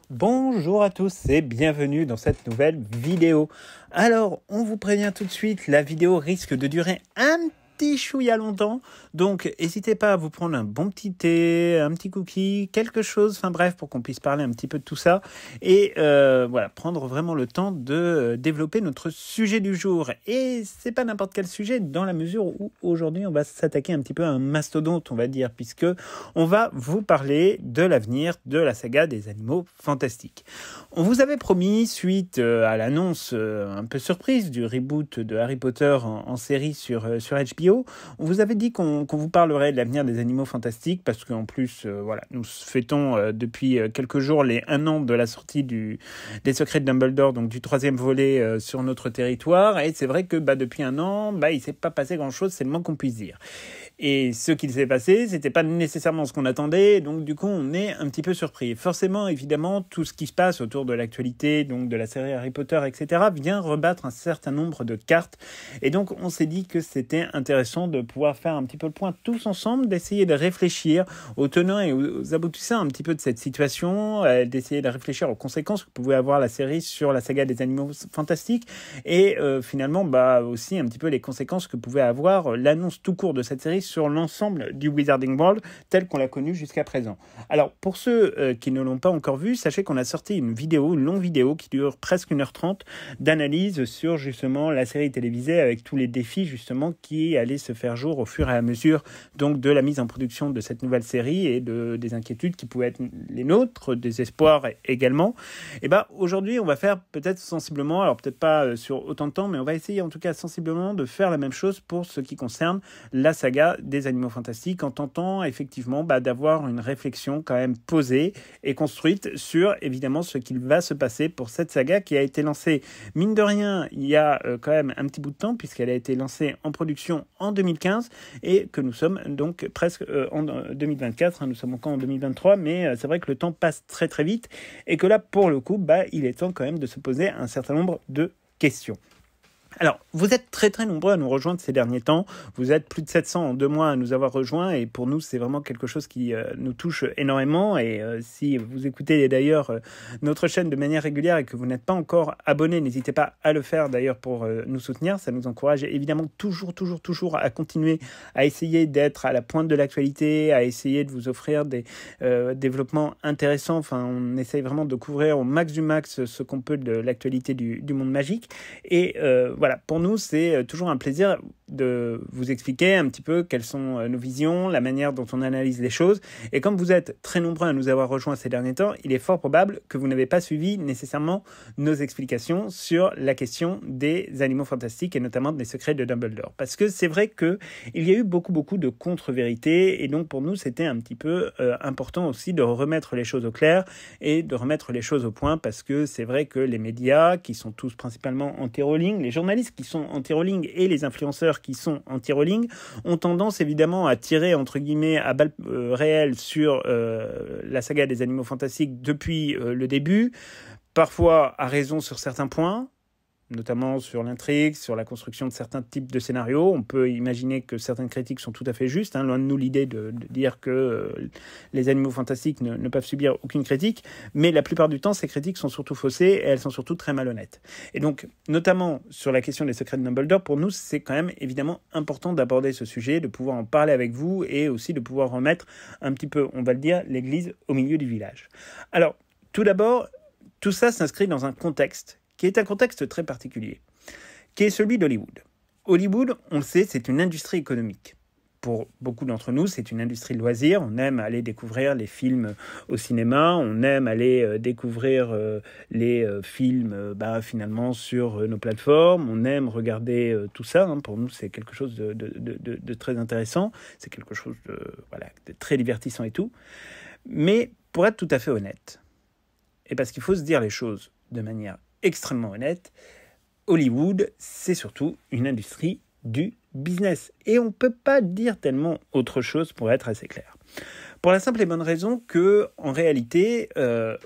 Bonjour à tous et bienvenue dans cette nouvelle vidéo. Alors, on vous prévient tout de suite, la vidéo risque de durer un petit chouïa longtemps, donc n'hésitez pas à vous prendre un bon petit thé, un petit cookie, quelque chose, enfin bref, pour qu'on puisse parler un petit peu de tout ça et voilà, prendre vraiment le temps de développer notre sujet du jour. Et c'est pas n'importe quel sujet, dans la mesure où aujourd'hui on va s'attaquer un petit peu à un mastodonte, on va dire, puisque on va vous parler de l'avenir de la saga des Animaux Fantastiques. On vous avait promis, suite à l'annonce un peu surprise du reboot de Harry Potter en série sur HBO, on vous avait dit qu'on vous parlerait de l'avenir des Animaux Fantastiques, parce qu'en plus, voilà, nous fêtons depuis quelques jours les 1 an de la sortie des Secrets de Dumbledore, donc du 3e volet sur notre territoire, et c'est vrai que depuis 1 an, il ne s'est pas passé grand-chose, c'est le moins qu'on puisse dire. Et ce qu'il s'est passé, c'était pas nécessairement ce qu'on attendait, donc du coup on est un petit peu surpris. Forcément, évidemment, tout ce qui se passe autour de l'actualité, donc de la série Harry Potter, etc., vient rebattre un certain nombre de cartes, et donc on s'est dit que c'était intéressant de pouvoir faire un petit peu le point tous ensemble, d'essayer de réfléchir aux tenants et aux aboutissants un petit peu de cette situation, d'essayer de réfléchir aux conséquences que pouvait avoir la série sur la saga des Animaux Fantastiques, et finalement aussi un petit peu les conséquences que pouvait avoir l'annonce tout court de cette série sur l'ensemble du Wizarding World tel qu'on l'a connu jusqu'à présent. Alors, pour ceux qui ne l'ont pas encore vu, sachez qu'on a sorti une longue vidéo qui dure presque 1h30 d'analyse sur justement la série télévisée avec tous les défis justement qui allaient se faire jour au fur et à mesure donc de la mise en production de cette nouvelle série et des inquiétudes qui pouvaient être les nôtres, des espoirs également. Et aujourd'hui, on va faire peut-être sensiblement, alors peut-être pas sur autant de temps, mais on va essayer en tout cas sensiblement de faire la même chose pour ce qui concerne la saga des Animaux Fantastiques, en tentant effectivement d'avoir une réflexion quand même posée et construite sur évidemment ce qu'il va se passer pour cette saga qui a été lancée, mine de rien, il y a quand même un petit bout de temps, puisqu'elle a été lancée en production en 2015 et que nous sommes donc presque en 2024, nous sommes encore en 2023, mais c'est vrai que le temps passe très très vite et que là pour le coup il est temps quand même de se poser un certain nombre de questions. Alors, vous êtes très très nombreux à nous rejoindre ces derniers temps. Vous êtes plus de 700 en 2 mois à nous avoir rejoints et pour nous, c'est vraiment quelque chose qui nous touche énormément. Et si vous écoutez d'ailleurs notre chaîne de manière régulière et que vous n'êtes pas encore abonné, n'hésitez pas à le faire d'ailleurs pour nous soutenir. Ça nous encourage évidemment toujours à continuer à essayer d'être à la pointe de l'actualité, à essayer de vous offrir des développements intéressants. Enfin, on essaye vraiment de couvrir au max du max ce qu'on peut de l'actualité du monde magique. Et voilà, pour nous, c'est toujours un plaisir de vous expliquer un petit peu quelles sont nos visions, la manière dont on analyse les choses. Et comme vous êtes très nombreux à nous avoir rejoints ces derniers temps, il est fort probable que vous n'avez pas suivi nécessairement nos explications sur la question des Animaux Fantastiques et notamment des Secrets de Dumbledore. Parce que c'est vrai qu'il y a eu beaucoup de contre-vérités et donc pour nous, c'était un petit peu important aussi de remettre les choses au clair et de remettre les choses au point parce que c'est vrai que les médias, qui sont tous principalement anti-Rowling, les journalistes qui sont anti-Rowling et les influenceurs qui sont anti-Rowling ont tendance évidemment à tirer entre guillemets à balles réelles sur la saga des Animaux Fantastiques depuis le début, parfois à raison sur certains points, notamment sur l'intrigue, sur la construction de certains types de scénarios. On peut imaginer que certaines critiques sont tout à fait justes, loin de nous l'idée de dire que les Animaux Fantastiques ne peuvent subir aucune critique, mais la plupart du temps, ces critiques sont surtout faussées et elles sont surtout très malhonnêtes. Et donc, notamment sur la question des Secrets de Dumbledore, pour nous, c'est quand même évidemment important d'aborder ce sujet, de pouvoir en parler avec vous et aussi de pouvoir remettre un petit peu, on va le dire, l'église au milieu du village. Alors, tout d'abord, tout ça s'inscrit dans un contexte qui est un contexte très particulier, qui est celui d'Hollywood. Hollywood, on le sait, c'est une industrie économique. Pour beaucoup d'entre nous, c'est une industrie de loisirs. On aime aller découvrir les films au cinéma, on aime aller découvrir les films finalement sur nos plateformes, on aime regarder tout ça. Pour nous, c'est quelque chose de très intéressant, c'est quelque chose de très divertissant et tout. Mais pour être tout à fait honnête, et parce qu'il faut se dire les choses de manière extrêmement honnête, Hollywood, c'est surtout une industrie du business. Et on ne peut pas dire tellement autre chose pour être assez clair. Pour la simple et bonne raison que, en réalité,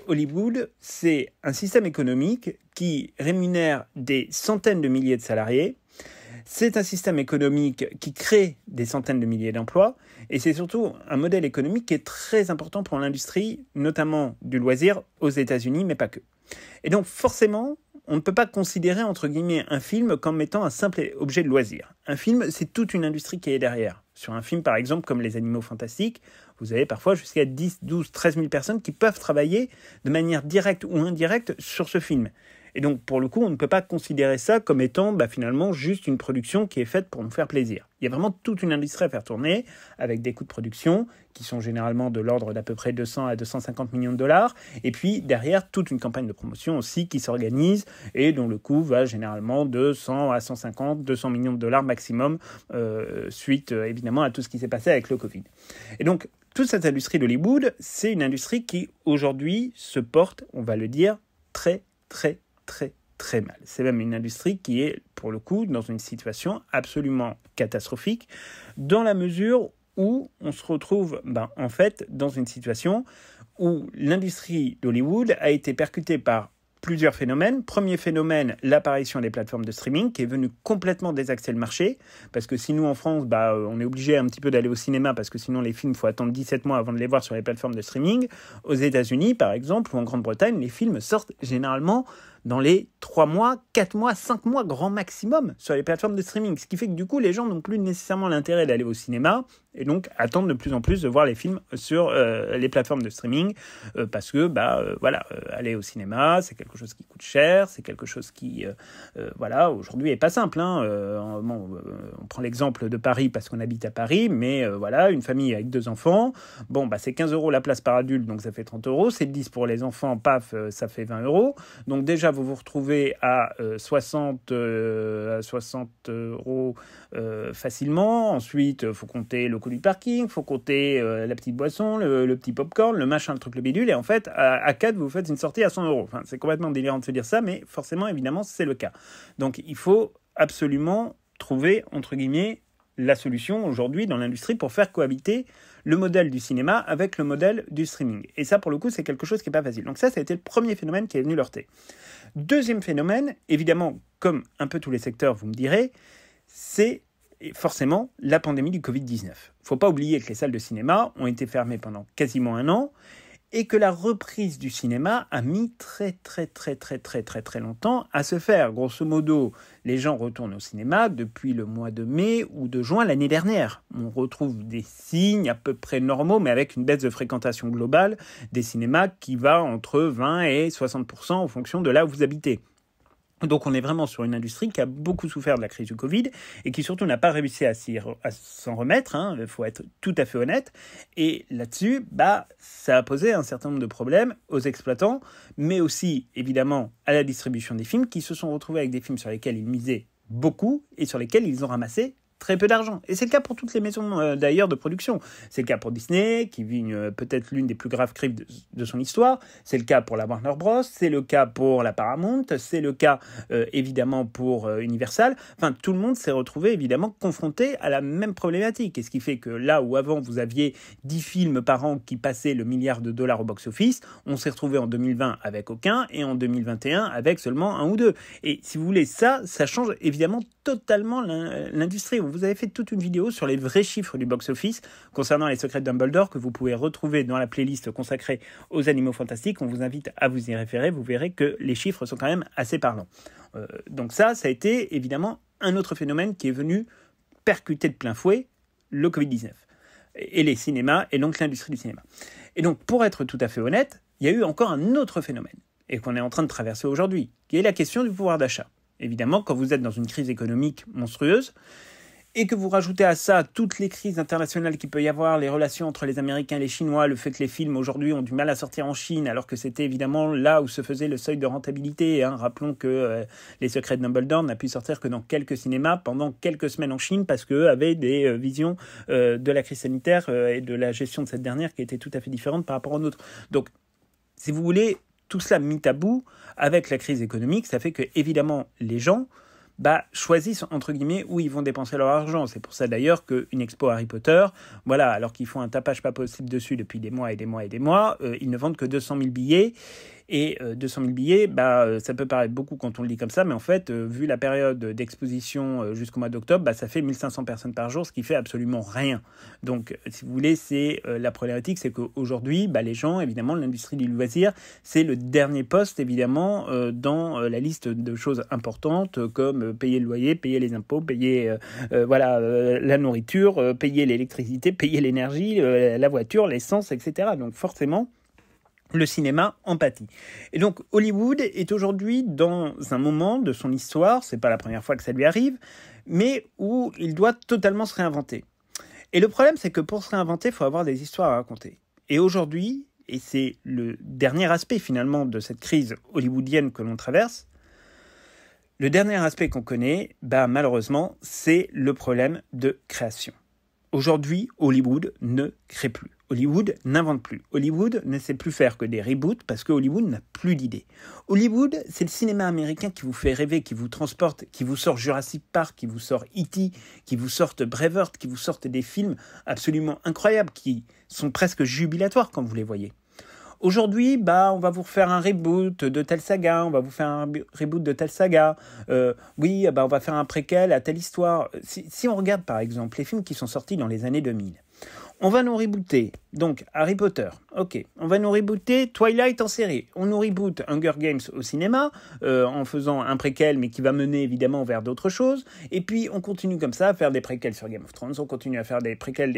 Hollywood, c'est un système économique qui rémunère des centaines de milliers de salariés, C'est un système économique qui crée des centaines de milliers d'emplois et c'est surtout un modèle économique qui est très important pour l'industrie, notamment du loisir aux États-Unis, mais pas que. Et donc forcément, on ne peut pas considérer entre guillemets un film comme étant un simple objet de loisir. Un film, c'est toute une industrie qui est derrière. Sur un film par exemple comme Les Animaux Fantastiques, vous avez parfois jusqu'à 10, 12, 13 000 personnes qui peuvent travailler de manière directe ou indirecte sur ce film. Et donc, pour le coup, on ne peut pas considérer ça comme étant finalement juste une production qui est faite pour nous faire plaisir. Il y a vraiment toute une industrie à faire tourner, avec des coûts de production qui sont généralement de l'ordre d'à peu près 200 à 250 millions de dollars. Et puis, derrière, toute une campagne de promotion aussi qui s'organise et dont le coût va généralement de 100 à 150, 200 millions de dollars maximum, suite évidemment à tout ce qui s'est passé avec le Covid. Et donc, toute cette industrie d'Hollywood, c'est une industrie qui, aujourd'hui, se porte, on va le dire, très mal. C'est même une industrie qui est, pour le coup, dans une situation absolument catastrophique, dans la mesure où on se retrouve, en fait, dans une situation où l'industrie d'Hollywood a été percutée par plusieurs phénomènes. Premier phénomène, l'apparition des plateformes de streaming qui est venue complètement désaxer le marché parce que si nous en France, on est obligé un petit peu d'aller au cinéma parce que sinon les films, il faut attendre 17 mois avant de les voir sur les plateformes de streaming. Aux États-Unis, par exemple, ou en Grande-Bretagne, les films sortent généralement dans les 3 mois, 4 mois, 5 mois grand maximum sur les plateformes de streaming. Ce qui fait que du coup, les gens n'ont plus nécessairement l'intérêt d'aller au cinéma et donc attendent de plus en plus de voir les films sur les plateformes de streaming parce que, aller au cinéma, c'est quelque chose qui coûte cher, c'est quelque chose qui, aujourd'hui est pas simple. On prend l'exemple de Paris parce qu'on habite à Paris, mais une famille avec 2 enfants, c'est 15 € la place par adulte, donc ça fait 30 €, c'est 10 pour les enfants, paf, ça fait 20 €. Donc déjà, vous vous retrouvez à 60 € facilement. Ensuite, il faut compter le coût du parking, il faut compter la petite boisson, le petit popcorn, le machin, le truc, le bidule. Et en fait, à 4, vous faites une sortie à 100 €. Enfin, c'est complètement délirant de se dire ça, mais forcément, évidemment, c'est le cas. Donc, il faut absolument trouver, entre guillemets, la solution aujourd'hui dans l'industrie pour faire cohabiter le modèle du cinéma avec le modèle du streaming. Et ça, pour le coup, c'est quelque chose qui n'est pas facile. Donc ça a été le premier phénomène qui est venu l'heurter. Deuxième phénomène, évidemment, comme un peu tous les secteurs, vous me direz, c'est forcément la pandémie du Covid-19. Il ne faut pas oublier que les salles de cinéma ont été fermées pendant quasiment 1 an et que la reprise du cinéma a mis très longtemps à se faire. Grosso modo, les gens retournent au cinéma depuis le mois de mai ou de juin l'année dernière. On retrouve des signes à peu près normaux, mais avec une baisse de fréquentation globale des cinémas qui va entre 20 et 60% en fonction de là où vous habitez. Donc on est vraiment sur une industrie qui a beaucoup souffert de la crise du Covid et qui surtout n'a pas réussi à s'en remettre, il faut être tout à fait honnête. Et là-dessus, ça a posé un certain nombre de problèmes aux exploitants, mais aussi évidemment à la distribution des films qui se sont retrouvés avec des films sur lesquels ils misaient beaucoup et sur lesquels ils ont ramassé très peu d'argent. Et c'est le cas pour toutes les maisons d'ailleurs de production. C'est le cas pour Disney, qui vit peut-être l'une des plus graves crises de son histoire. C'est le cas pour la Warner Bros. C'est le cas pour la Paramount. C'est le cas évidemment pour Universal. Enfin, tout le monde s'est retrouvé évidemment confronté à la même problématique. Et ce qui fait que là où avant vous aviez 10 films par an qui passaient le $1 milliard au box-office, on s'est retrouvé en 2020 avec aucun et en 2021 avec seulement 1 ou 2. Et si vous voulez, ça change évidemment totalement l'industrie. Vous avez fait toute une vidéo sur les vrais chiffres du box-office concernant Les Secrets de Dumbledore que vous pouvez retrouver dans la playlist consacrée aux Animaux Fantastiques. On vous invite à vous y référer. Vous verrez que les chiffres sont quand même assez parlants. Donc ça a été évidemment un autre phénomène qui est venu percuter de plein fouet le Covid-19 et les cinémas et donc l'industrie du cinéma. Et donc pour être tout à fait honnête, il y a eu encore un autre phénomène et qu'on est en train de traverser aujourd'hui, qui est la question du pouvoir d'achat. Évidemment, quand vous êtes dans une crise économique monstrueuse et que vous rajoutez à ça toutes les crises internationales qu'il peut y avoir, les relations entre les Américains et les Chinois, le fait que les films aujourd'hui ont du mal à sortir en Chine alors que c'était évidemment là où se faisait le seuil de rentabilité. Rappelons que Les Secrets de Dumbledore n'a pu sortir que dans quelques cinémas pendant quelques semaines en Chine parce qu'eux avaient des visions de la crise sanitaire et de la gestion de cette dernière qui étaient tout à fait différentes par rapport aux nôtres. Donc, si vous voulez, tout cela mis à bout avec la crise économique, ça fait que évidemment les gens choisissent entre guillemets où ils vont dépenser leur argent. C'est pour ça d'ailleurs qu'une expo Harry Potter, alors qu'ils font un tapage pas possible dessus depuis des mois et des mois et des mois, ils ne vendent que 200 000 billets Et 200 000 billets, ça peut paraître beaucoup quand on le dit comme ça, mais en fait, vu la période d'exposition jusqu'au mois d'octobre, ça fait 1500 personnes par jour, ce qui fait absolument rien. Donc, si vous voulez, c'est la problématique, c'est qu'aujourd'hui, les gens, évidemment, l'industrie du loisir, c'est le dernier poste, évidemment, dans la liste de choses importantes, comme payer le loyer, payer les impôts, payer la nourriture, payer l'électricité, payer l'énergie, la voiture, l'essence, etc. Donc, forcément, le cinéma en pâtit. Et donc Hollywood est aujourd'hui dans un moment de son histoire, c'est pas la première fois que ça lui arrive, mais où il doit totalement se réinventer. Et le problème, c'est que pour se réinventer, il faut avoir des histoires à raconter. Et aujourd'hui, et c'est le dernier aspect finalement de cette crise hollywoodienne que l'on traverse, le dernier aspect qu'on connaît, malheureusement, c'est le problème de création. Aujourd'hui, Hollywood ne crée plus. Hollywood n'invente plus. Hollywood ne sait plus faire que des reboots parce que Hollywood n'a plus d'idées. Hollywood, c'est le cinéma américain qui vous fait rêver, qui vous transporte, qui vous sort Jurassic Park, qui vous sort E.T., qui vous sortent Braveheart, qui vous sortent des films absolument incroyables, qui sont presque jubilatoires quand vous les voyez. Aujourd'hui, on va vous refaire un reboot de telle saga, on va vous faire un reboot de telle saga. On va faire un préquel à telle histoire. Si on regarde par exemple les films qui sont sortis dans les années 2000, on va nous rebooter, donc Harry Potter, ok. On va nous rebooter Twilight en série. On nous reboot Hunger Games au cinéma, en faisant un préquel, mais qui va mener évidemment vers d'autres choses. Et puis on continue comme ça à faire des préquels sur Game of Thrones, on continue à faire des préquels.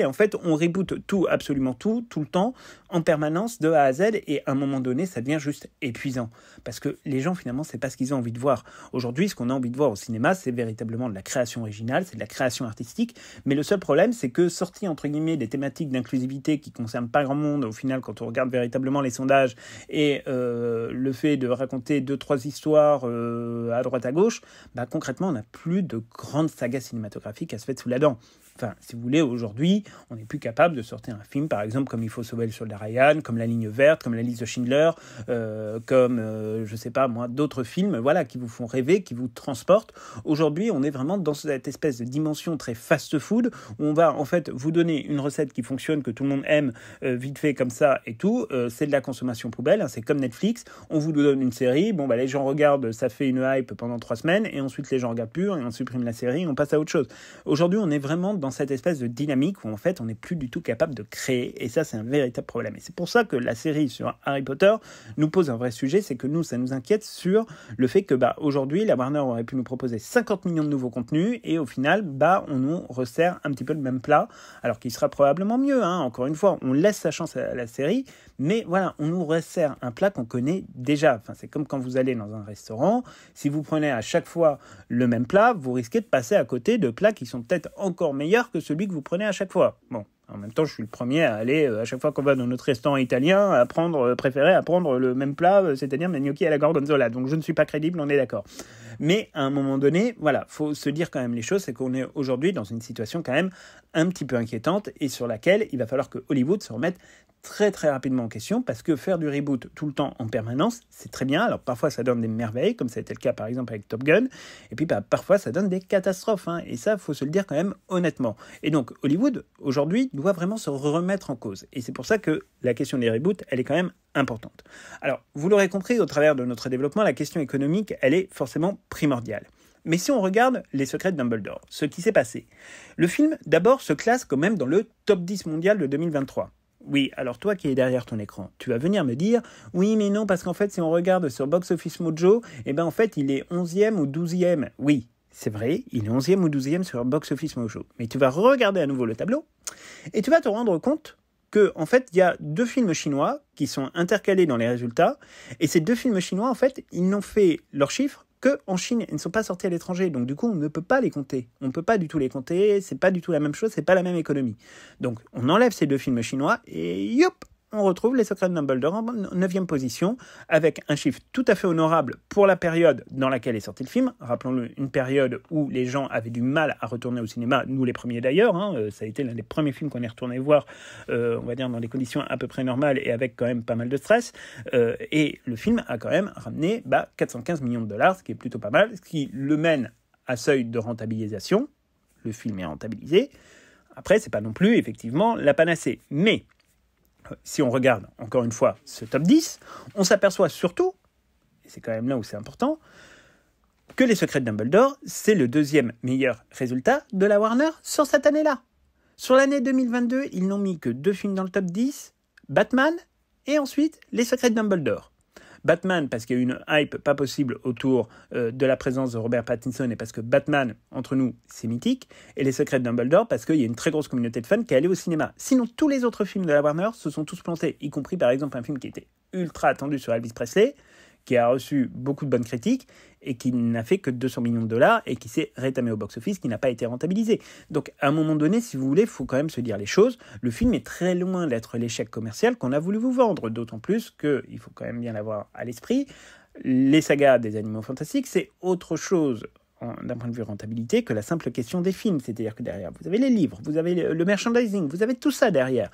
Et en fait, on reboot tout, absolument tout le temps, en permanence, de A à Z. Et à un moment donné, ça devient juste épuisant. Parce que les gens, finalement, c'est pas ce qu'ils ont envie de voir. Aujourd'hui, ce qu'on a envie de voir au cinéma, c'est véritablement de la création originale, c'est de la création artistique. Mais le seul problème, c'est que sorti entre guillemets des thématiques d'inclusivité qui concernent pas grand monde au final quand on regarde véritablement les sondages et le fait de raconter 2-3 histoires à droite à gauche, concrètement on n'a plus de grandes sagas cinématographiques à se mettre sous la dent. Enfin, si vous voulez, aujourd'hui, on n'est plus capable de sortir un film, par exemple, comme Il faut sauver le soldat Ryan, comme La ligne verte, comme La liste de Schindler, je sais pas moi, d'autres films, qui vous font rêver, qui vous transportent. Aujourd'hui, on est vraiment dans cette espèce de dimension très fast-food, où on va, en fait, vous donner une recette qui fonctionne, que tout le monde aime, vite fait comme ça et tout. C'est de la consommation poubelle, c'est comme Netflix. On vous donne une série, les gens regardent, ça fait une hype pendant 3 semaines, et ensuite les gens regardent plus, et on supprime la série, et on passe à autre chose. Aujourd'hui, on est vraiment dans cette espèce de dynamique où en fait on n'est plus du tout capable de créer, et ça c'est un véritable problème. Et c'est pour ça que la série sur Harry Potter nous pose un vrai sujet, c'est que nous, ça nous inquiète sur le fait que aujourd'hui la Warner aurait pu nous proposer 50 millions de nouveaux contenus, et au final on nous resserre un petit peu le même plat, alors qu'il sera probablement mieux, encore une fois, on laisse sa chance à la série, mais on nous resserre un plat qu'on connaît déjà. Enfin, c'est comme quand vous allez dans un restaurant, si vous prenez à chaque fois le même plat, vous risquez de passer à côté de plats qui sont peut-être encore meilleurs que celui que vous prenez à chaque fois. Bon, en même temps, je suis le premier à aller, à chaque fois qu'on va dans notre restaurant italien, à préférer à prendre le même plat, c'est-à-dire mes gnocchis à la gorgonzola. Donc, je ne suis pas crédible, on est d'accord. Mais à un moment donné, faut se dire quand même les choses, c'est qu'on est aujourd'hui dans une situation quand même un petit peu inquiétante et sur laquelle il va falloir que Hollywood se remette très très rapidement en question, parce que faire du reboot tout le temps en permanence, c'est très bien. Alors parfois ça donne des merveilles, comme ça a été le cas par exemple avec Top Gun, et puis parfois ça donne des catastrophes, et ça faut se le dire quand même honnêtement. Et donc Hollywood aujourd'hui doit vraiment se remettre en cause, et c'est pour ça que la question des reboots, elle est quand même importante. Alors vous l'aurez compris, au travers de notre développement, la question économique, elle est forcément primordiale. Mais si on regarde Les Secrets de Dumbledore, ce qui s'est passé, le film d'abord se classe quand même dans le top 10 mondial de 2023. Oui, alors toi qui es derrière ton écran, tu vas venir me dire « Oui, mais non, parce qu'en fait, si on regarde sur Box Office Mojo, en fait, il est 11e ou 12e. » Oui, c'est vrai, il est 11e ou 12e sur Box Office Mojo. Mais tu vas regarder à nouveau le tableau et tu vas te rendre compte que, en fait, il y a 2 films chinois qui sont intercalés dans les résultats, et ces 2 films chinois, en fait, ils n'ont fait leurs chiffres qu'en Chine, ils ne sont pas sortis à l'étranger, donc du coup on ne peut pas les compter, on ne peut pas du tout les compter, c'est pas du tout la même chose, c'est pas la même économie. Donc on enlève ces 2 films chinois et yop, on retrouve Les Secrets de Dumbledore en 9e position, avec un chiffre tout à fait honorable pour la période dans laquelle est sorti le film. Rappelons-le, une période où les gens avaient du mal à retourner au cinéma, nous les premiers d'ailleurs, ça a été l'un des premiers films qu'on est retourné voir, on va dire dans des conditions à peu près normales et avec quand même pas mal de stress, et le film a quand même ramené 415 millions de dollars, ce qui est plutôt pas mal, ce qui le mène à seuil de rentabilisation. Le film est rentabilisé. Après, c'est pas non plus effectivement la panacée, mais si on regarde encore une fois ce top 10, on s'aperçoit surtout, et c'est quand même là où c'est important, que Les Secrets de Dumbledore, c'est le deuxième meilleur résultat de la Warner sur cette année-là. Sur l'année 2022, ils n'ont mis que 2 films dans le top 10, Batman et ensuite Les Secrets de Dumbledore. Batman parce qu'il y a eu une hype pas possible autour de la présence de Robert Pattinson et parce que Batman, entre nous, c'est mythique, et Les Secrets de Dumbledore parce qu'il y a une très grosse communauté de fans qui est allée au cinéma. Sinon, tous les autres films de la Warner se sont tous plantés, y compris par exemple un film qui était ultra attendu sur Elvis Presley, qui a reçu beaucoup de bonnes critiques et qui n'a fait que 200 millions de dollars et qui s'est rétamé au box-office, qui n'a pas été rentabilisé. Donc, à un moment donné, si vous voulez, il faut quand même se dire les choses. Le film est très loin d'être l'échec commercial qu'on a voulu vous vendre, d'autant plus qu'il faut quand même bien l'avoir à l'esprit. Les sagas des Animaux Fantastiques, c'est autre chose d'un point de vue rentabilité que la simple question des films. C'est-à-dire que derrière, vous avez les livres, vous avez le merchandising, vous avez tout ça derrière,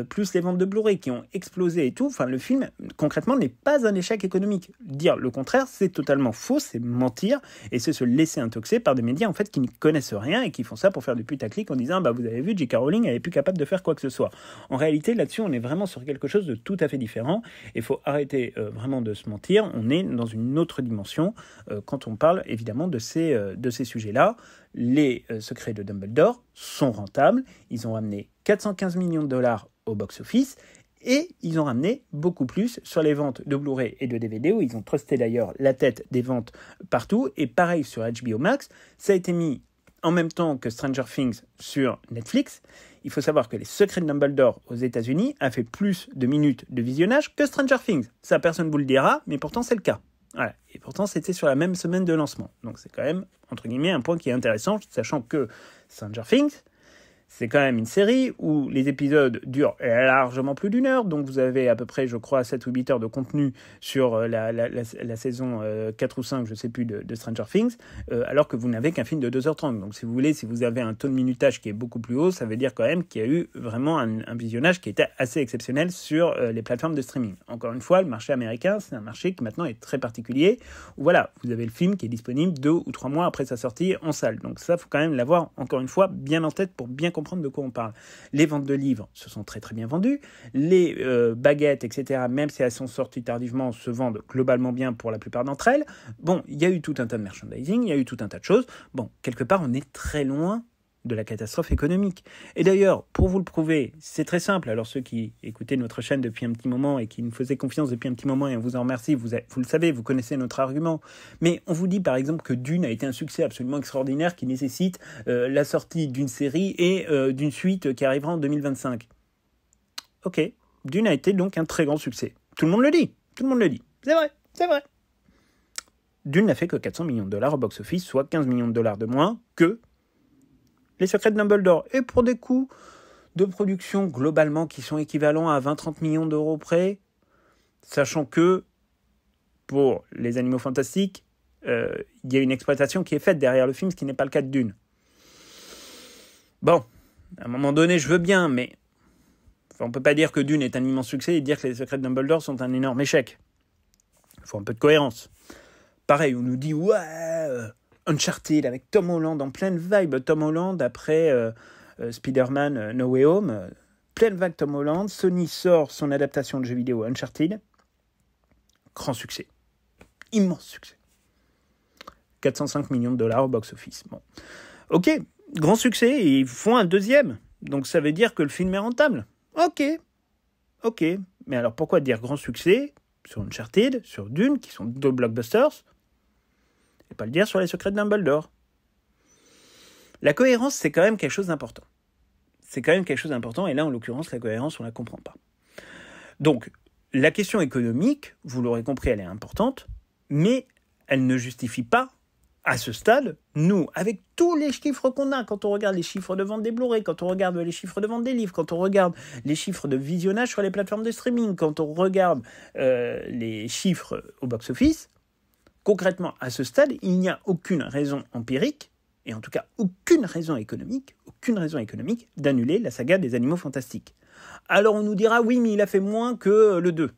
plus les ventes de Blu-ray qui ont explosé et tout. Enfin, le film, concrètement, n'est pas un échec économique. Dire le contraire, c'est totalement faux, c'est mentir, et c'est se laisser intoxer par des médias en fait qui ne connaissent rien et qui font ça pour faire du putaclic en disant bah vous avez vu, J.K. Rowling, elle est plus capable de faire quoi que ce soit. En réalité, là-dessus, on est vraiment sur quelque chose de tout à fait différent. Il faut arrêter vraiment de se mentir. On est dans une autre dimension quand on parle évidemment de ces sujets-là. Les Secrets de Dumbledore sont rentables. Ils ont ramené 415 millions de dollars au box-office et ils ont ramené beaucoup plus sur les ventes de Blu-ray et de DVD où ils ont trusté d'ailleurs la tête des ventes partout. Et pareil sur HBO Max, ça a été mis en même temps que Stranger Things sur Netflix. Il faut savoir que Les Secrets de Dumbledore aux États-Unis a fait plus de minutes de visionnage que Stranger Things. Ça, personne ne vous le dira, mais pourtant c'est le cas. Voilà. Et pourtant, c'était sur la même semaine de lancement. Donc, c'est quand même, entre guillemets, un point qui est intéressant, sachant que Stranger Things, c'est quand même une série où les épisodes durent largement plus d'une heure. Donc, vous avez à peu près, je crois, 7 ou 8 heures de contenu sur la saison 4 ou 5, je ne sais plus, de Stranger Things, alors que vous n'avez qu'un film de 2h30. Donc, si vous voulez, si vous avez un taux de minutage qui est beaucoup plus haut, ça veut dire quand même qu'il y a eu vraiment un visionnage qui était assez exceptionnel sur les plateformes de streaming. Encore une fois, le marché américain, c'est un marché qui maintenant est très particulier. Où, voilà, vous avez le film qui est disponible 2 ou 3 mois après sa sortie en salle. Donc, ça, il faut quand même l'avoir, encore une fois, bien en tête pour bien comprendre de quoi on parle. Les ventes de livres se sont très très bien vendues. Les baguettes, etc., même si elles sont sorties tardivement, se vendent globalement bien pour la plupart d'entre elles. Bon, il y a eu tout un tas de merchandising, il y a eu tout un tas de choses. Bon, quelque part, on est très loin de la catastrophe économique. Et d'ailleurs, pour vous le prouver, c'est très simple. Alors ceux qui écoutaient notre chaîne depuis un petit moment et qui nous faisaient confiance depuis un petit moment, et on vous en remercie, vous le savez, vous connaissez notre argument. Mais on vous dit par exemple que Dune a été un succès absolument extraordinaire qui nécessite la sortie d'une série et d'une suite qui arrivera en 2025. Ok, Dune a été donc un très grand succès. Tout le monde le dit, tout le monde le dit. C'est vrai, c'est vrai. Dune n'a fait que 400 millions de dollars au box-office, soit 15 millions de dollars de moins que Les Secrets de Dumbledore, et pour des coûts de production globalement qui sont équivalents à 20-30 millions d'euros près, sachant que pour Les Animaux Fantastiques, il y a une exploitation qui est faite derrière le film, ce qui n'est pas le cas de Dune. Bon, à un moment donné, je veux bien, mais on ne peut pas dire que Dune est un immense succès et dire que Les Secrets de Dumbledore sont un énorme échec. Il faut un peu de cohérence. Pareil, on nous dit « ouais, Uncharted avec Tom Holland en pleine vibe, Tom Holland après Spider-Man No Way Home, pleine vague Tom Holland, Sony sort son adaptation de jeu vidéo Uncharted, grand succès, immense succès, 405 millions de dollars au box-office. Bon. Ok, grand succès, et ils font un deuxième, donc ça veut dire que le film est rentable. Ok, mais alors pourquoi dire grand succès sur Uncharted, sur Dune, qui sont 2 blockbusters, et pas le dire sur Les Secrets de Dumbledore. La cohérence, c'est quand même quelque chose d'important. C'est quand même quelque chose d'important, et là, en l'occurrence, la cohérence, on ne la comprend pas. Donc, la question économique, vous l'aurez compris, elle est importante, mais elle ne justifie pas, à ce stade, nous, avec tous les chiffres qu'on a, quand on regarde les chiffres de vente des Blu-ray, quand on regarde les chiffres de vente des livres, quand on regarde les chiffres de visionnage sur les plateformes de streaming, quand on regarde les chiffres au box-office, concrètement, à ce stade, il n'y a aucune raison empirique, et en tout cas aucune raison économique d'annuler la saga des Animaux Fantastiques. Alors on nous dira, oui, mais il a fait moins que le 2.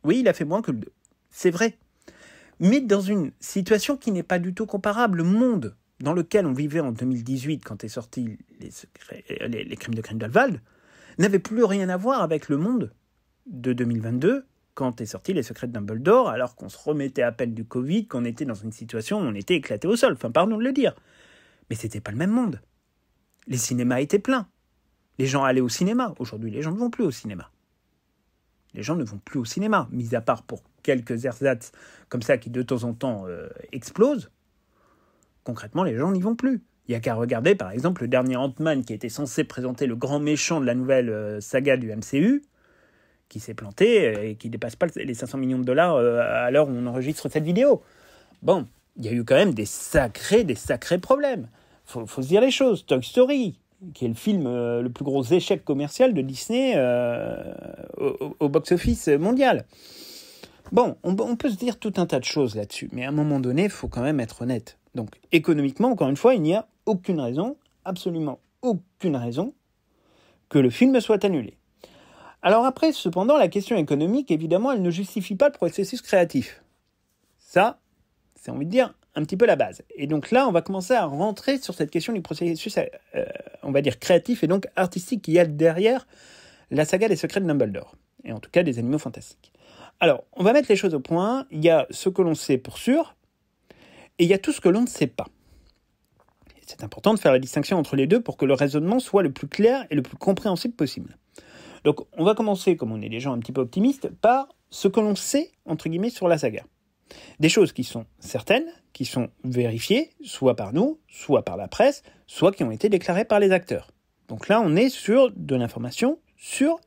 Oui, il a fait moins que le 2. C'est vrai. Mais dans une situation qui n'est pas du tout comparable, le monde dans lequel on vivait en 2018, quand est sorti les Crimes de Grindelwald, n'avait plus rien à voir avec le monde de 2022, quand est sorti Les Secrets de Dumbledore, alors qu'on se remettait à peine du Covid, qu'on était dans une situation où on était éclaté au sol. Enfin, pardon de le dire. Mais c'était pas le même monde. Les cinémas étaient pleins. Les gens allaient au cinéma. Aujourd'hui, les gens ne vont plus au cinéma. Les gens ne vont plus au cinéma, mis à part pour quelques ersatz comme ça qui de temps en temps explosent. Concrètement, les gens n'y vont plus. Il n'y a qu'à regarder, par exemple, le dernier Ant-Man qui était censé présenter le grand méchant de la nouvelle saga du MCU, qui s'est planté et qui ne dépasse pas les 500 millions de dollars à l'heure où on enregistre cette vidéo. Bon, il y a eu quand même des sacrés problèmes. Faut se dire les choses. Toy Story, qui est le film le plus gros échec commercial de Disney au box-office mondial. Bon, on peut se dire tout un tas de choses là-dessus, mais à un moment donné, il faut quand même être honnête. Donc, économiquement, encore une fois, il n'y a aucune raison, absolument aucune raison, que le film soit annulé. Alors après, cependant, la question économique, évidemment, elle ne justifie pas le processus créatif. Ça, c'est envie de dire un petit peu la base. Et donc là, on va commencer à rentrer sur cette question du processus, on va dire créatif et donc artistique qu'il y a derrière la saga des Secrets de Dumbledore. Et en tout cas, des Animaux Fantastiques. Alors, on va mettre les choses au point. Il y a ce que l'on sait pour sûr, et il y a tout ce que l'on ne sait pas. Et c'est important de faire la distinction entre les deux pour que le raisonnement soit le plus clair et le plus compréhensible possible. Donc, on va commencer, comme on est des gens un petit peu optimistes, par ce que l'on sait, entre guillemets, sur la saga. Des choses qui sont certaines, qui sont vérifiées, soit par nous, soit par la presse, soit qui ont été déclarées par les acteurs. Donc là, on est sur de l'information sûre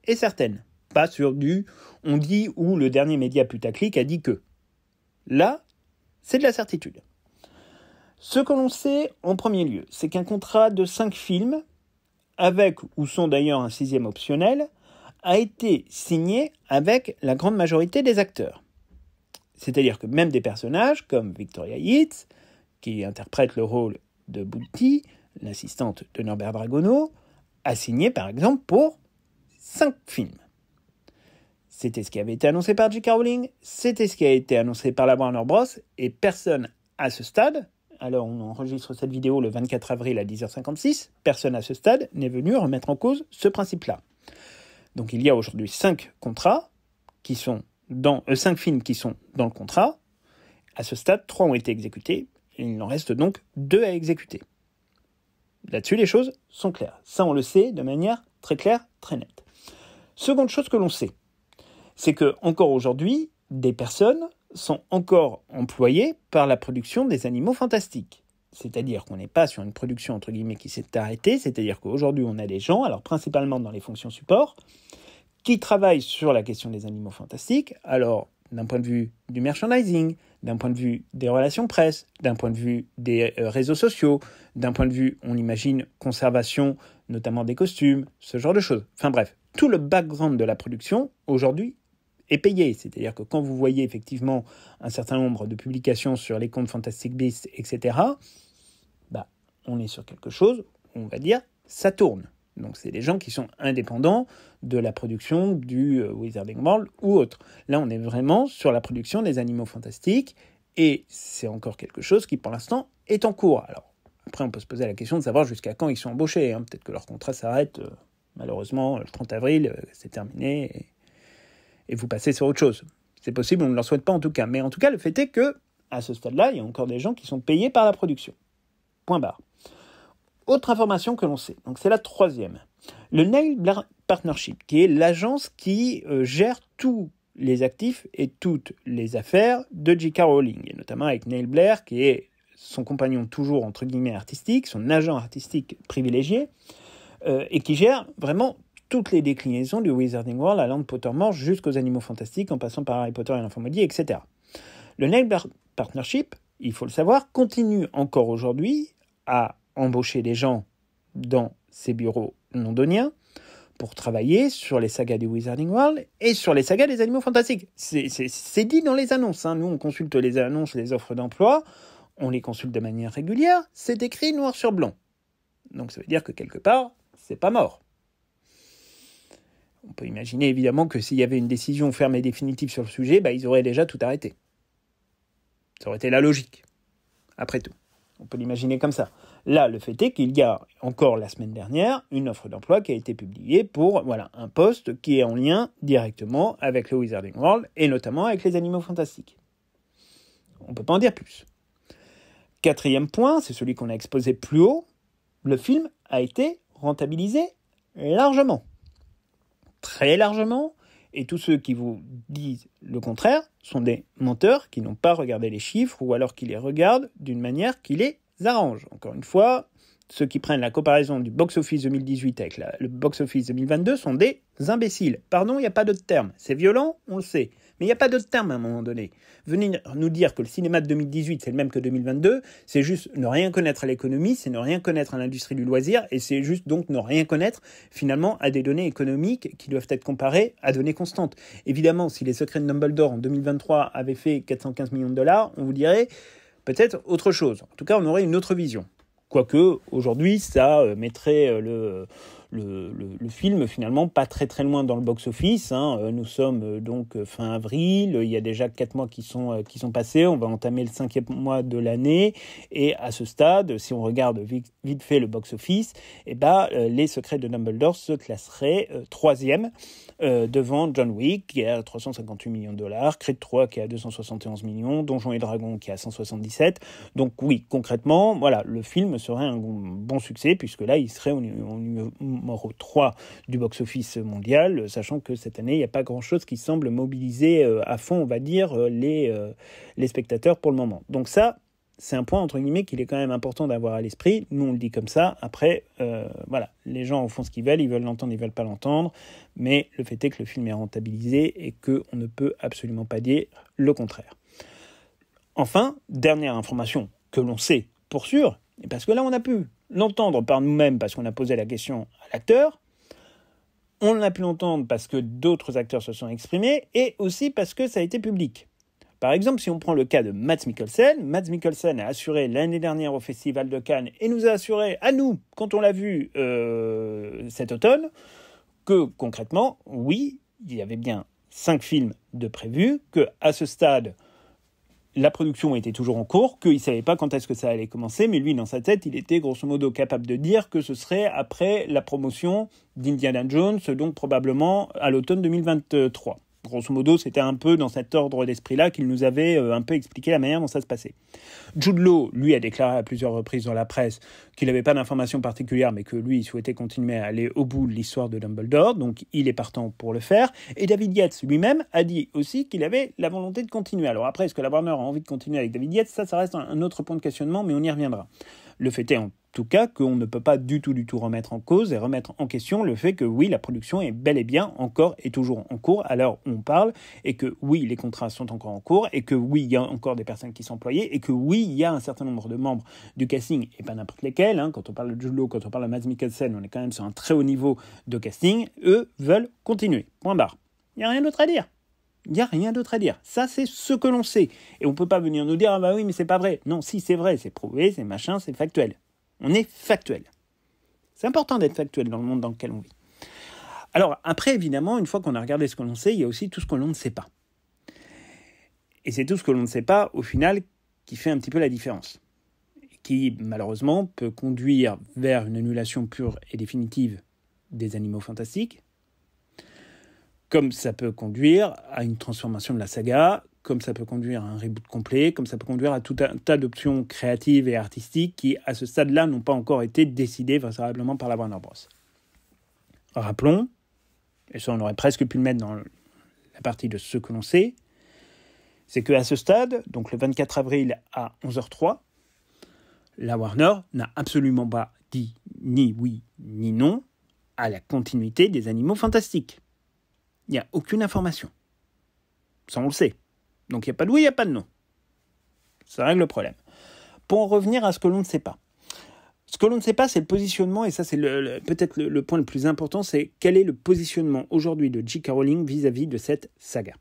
et certaine. Pas sur du « on dit » ou le dernier média putaclic a dit que. Là, c'est de la certitude. Ce que l'on sait, en premier lieu, c'est qu'un contrat de 5 films, avec ou sans d'ailleurs un 6e optionnel, a été signé avec la grande majorité des acteurs. C'est-à-dire que même des personnages comme Victoria Yeats, qui interprète le rôle de Bounty, l'assistante de Norbert Dragono, a signé par exemple pour 5 films. C'était ce qui avait été annoncé par J.K. Rowling, c'était ce qui a été annoncé par la Warner Bros. Et personne à ce stade, alors on enregistre cette vidéo le 24 avril à 10h56, personne à ce stade n'est venu remettre en cause ce principe-là. Donc il y a aujourd'hui 5 contrats qui sont 5 films qui sont dans le contrat. À ce stade, 3 ont été exécutés. Et il en reste donc 2 à exécuter. Là-dessus, les choses sont claires. Ça, on le sait de manière très claire, très nette. Seconde chose que l'on sait, c'est que encore aujourd'hui, des personnes sont encore employées par la production des Animaux Fantastiques. C'est-à-dire qu'on n'est pas sur une production entre guillemets qui s'est arrêtée, c'est-à-dire qu'aujourd'hui on a des gens, alors principalement dans les fonctions support, qui travaillent sur la question des Animaux Fantastiques, alors d'un point de vue du merchandising, d'un point de vue des relations presse, d'un point de vue des réseaux sociaux, d'un point de vue, on imagine, conservation, notamment des costumes, ce genre de choses. Enfin bref, tout le background de la production, aujourd'hui, est payé. C'est-à-dire que quand vous voyez effectivement un certain nombre de publications sur les comptes Fantastic Beasts, etc., on est sur quelque chose, on va dire, ça tourne. Donc c'est des gens qui sont indépendants de la production du Wizarding World ou autre. Là, on est vraiment sur la production des Animaux Fantastiques et c'est encore quelque chose qui, pour l'instant, est en cours. Alors, après, on peut se poser la question de savoir jusqu'à quand ils sont embauchés. Peut-être que leur contrat s'arrête, malheureusement, le 30 avril, c'est terminé et vous passez sur autre chose. C'est possible, on ne leur souhaite pas en tout cas. Mais en tout cas, le fait est que, à ce stade-là, il y a encore des gens qui sont payés par la production. Point barre. Autre information que l'on sait, donc c'est la 3e. Le Nail Blair Partnership, qui est l'agence qui gère tous les actifs et toutes les affaires de J.K. Rowling, et notamment avec Neil Blair, qui est son compagnon toujours entre guillemets artistique, son agent artistique privilégié, et qui gère vraiment toutes les déclinaisons du Wizarding World allant de Pottermore jusqu'aux Animaux Fantastiques, en passant par Harry Potter et l'Enfant Maudit, etc. Le Nail Blair Partnership, il faut le savoir, continue encore aujourd'hui à embaucher des gens dans ses bureaux londoniens pour travailler sur les sagas du Wizarding World et sur les sagas des Animaux Fantastiques. C'est dit dans les annonces. Nous, on consulte les annonces, les offres d'emploi, on les consulte de manière régulière, c'est écrit noir sur blanc. Donc ça veut dire que quelque part, c'est pas mort. On peut imaginer évidemment que s'il y avait une décision ferme et définitive sur le sujet, ils auraient déjà tout arrêté. Ça aurait été la logique, après tout. On peut l'imaginer comme ça. Là, le fait est qu'il y a encore la semaine dernière une offre d'emploi qui a été publiée pour un poste qui est en lien directement avec le Wizarding World et notamment avec les animaux fantastiques. On ne peut pas en dire plus. Quatrième point, c'est celui qu'on a exposé plus haut, le film a été rentabilisé largement. Très largement, et tous ceux qui vous disent le contraire sont des menteurs qui n'ont pas regardé les chiffres ou alors qui les regardent d'une manière qui les arrange. Encore une fois, ceux qui prennent la comparaison du box-office 2018 avec le box-office 2022 sont des imbéciles. Pardon, il n'y a pas d'autre terme. C'est violent, on le sait. Mais il n'y a pas d'autre terme à un moment donné. Venir nous dire que le cinéma de 2018, c'est le même que 2022, c'est juste ne rien connaître à l'économie, c'est ne rien connaître à l'industrie du loisir, et c'est juste donc ne rien connaître, finalement, à des données économiques qui doivent être comparées à données constantes. Évidemment, si Les Secrets de Dumbledore en 2023 avaient fait 415 millions de dollars, on vous dirait peut-être autre chose. En tout cas, on aurait une autre vision. Quoique, aujourd'hui, ça mettrait le film finalement pas très très loin dans le box-office. Nous sommes donc fin avril, il y a déjà 4 mois qui sont passés, on va entamer le 5e mois de l'année, et à ce stade, si on regarde vite fait le box-office, Les Secrets de Dumbledore se classerait 3e devant John Wick qui est à 358 millions de dollars, Creed 3 qui est à 271 millions, Donjons et Dragons qui est à 177. Donc oui, concrètement, voilà, le film serait un bon succès puisque là, il serait au numéro 3 du box-office mondial, sachant que cette année, il n'y a pas grand-chose qui semble mobiliser à fond, on va dire, les spectateurs pour le moment. Donc ça, c'est un point, entre guillemets, qu'il est quand même important d'avoir à l'esprit. Nous, on le dit comme ça. Après, les gens font ce qu'ils veulent l'entendre, ils veulent pas l'entendre. Mais le fait est que le film est rentabilisé et qu'on ne peut absolument pas dire le contraire. Enfin, dernière information que l'on sait pour sûr, et parce que là, on a pu l'entendre par nous-mêmes parce qu'on a posé la question à l'acteur, on l'a pu l'entendre parce que d'autres acteurs se sont exprimés, et aussi parce que ça a été public. Par exemple, si on prend le cas de Mads Mikkelsen a assuré l'année dernière au Festival de Cannes et nous a assuré à nous, quand on l'a vu cet automne, que concrètement, oui, il y avait bien 5 films de prévus, qu'à ce stade, la production était toujours en cours, qu'il ne savait pas quand est-ce que ça allait commencer, mais lui, dans sa tête, il était grosso modo capable de dire que ce serait après la promotion d'Indiana Jones, donc probablement à l'automne 2023. Grosso modo, c'était un peu dans cet ordre d'esprit-là qu'il nous avait un peu expliqué la manière dont ça se passait. Jude Law, lui, a déclaré à plusieurs reprises dans la presse qu'il n'avait pas d'informations particulières, mais que lui, il souhaitait continuer à aller au bout de l'histoire de Dumbledore, donc il est partant pour le faire. Et David Yates lui-même a dit aussi qu'il avait la volonté de continuer. Alors après, est-ce que la Warner a envie de continuer avec David Yates ? Ça reste un autre point de questionnement, mais on y reviendra. Le fait est en tout cas qu'on ne peut pas du tout remettre en cause et remettre en question le fait que oui, la production est bel et bien encore et toujours en cours à l'heure où on parle, et que oui, les contrats sont encore en cours, et que oui, il y a encore des personnes qui sont employées, et que oui, il y a un certain nombre de membres du casting, et pas n'importe lesquels, quand on parle de Jude Law, quand on parle de Mads Mikkelsen, on est quand même sur un très haut niveau de casting, eux veulent continuer, point barre. Il n'y a rien d'autre à dire. Il n'y a rien d'autre à dire. Ça, c'est ce que l'on sait. Et on ne peut pas venir nous dire « Ah bah oui, mais c'est pas vrai ». Non, si, c'est vrai, c'est prouvé, c'est machin, c'est factuel. On est factuel. C'est important d'être factuel dans le monde dans lequel on vit. Alors, après, évidemment, une fois qu'on a regardé ce que l'on sait, il y a aussi tout ce que l'on ne sait pas. Et c'est tout ce que l'on ne sait pas, au final, qui fait un petit peu la différence. Qui, malheureusement, peut conduire vers une annulation pure et définitive des Animaux Fantastiques, comme ça peut conduire à une transformation de la saga, comme ça peut conduire à un reboot complet, comme ça peut conduire à tout un tas d'options créatives et artistiques qui, à ce stade-là, n'ont pas encore été décidées vraisemblablement par la Warner Bros. Rappelons, et ça on aurait presque pu le mettre dans la partie de ce que l'on sait, c'est qu'à ce stade, donc le 24 avril à 11h03, la Warner n'a absolument pas dit ni oui ni non à la continuité des Animaux Fantastiques. Il n'y a aucune information. Ça, on le sait. Donc, il n'y a pas de oui, il n'y a pas de non. Ça règle le problème. Pour en revenir à ce que l'on ne sait pas. Ce que l'on ne sait pas, c'est le positionnement, et ça, c'est peut-être le point le plus important, c'est quel est le positionnement aujourd'hui de J.K. Rowling vis-à-vis de cette saga.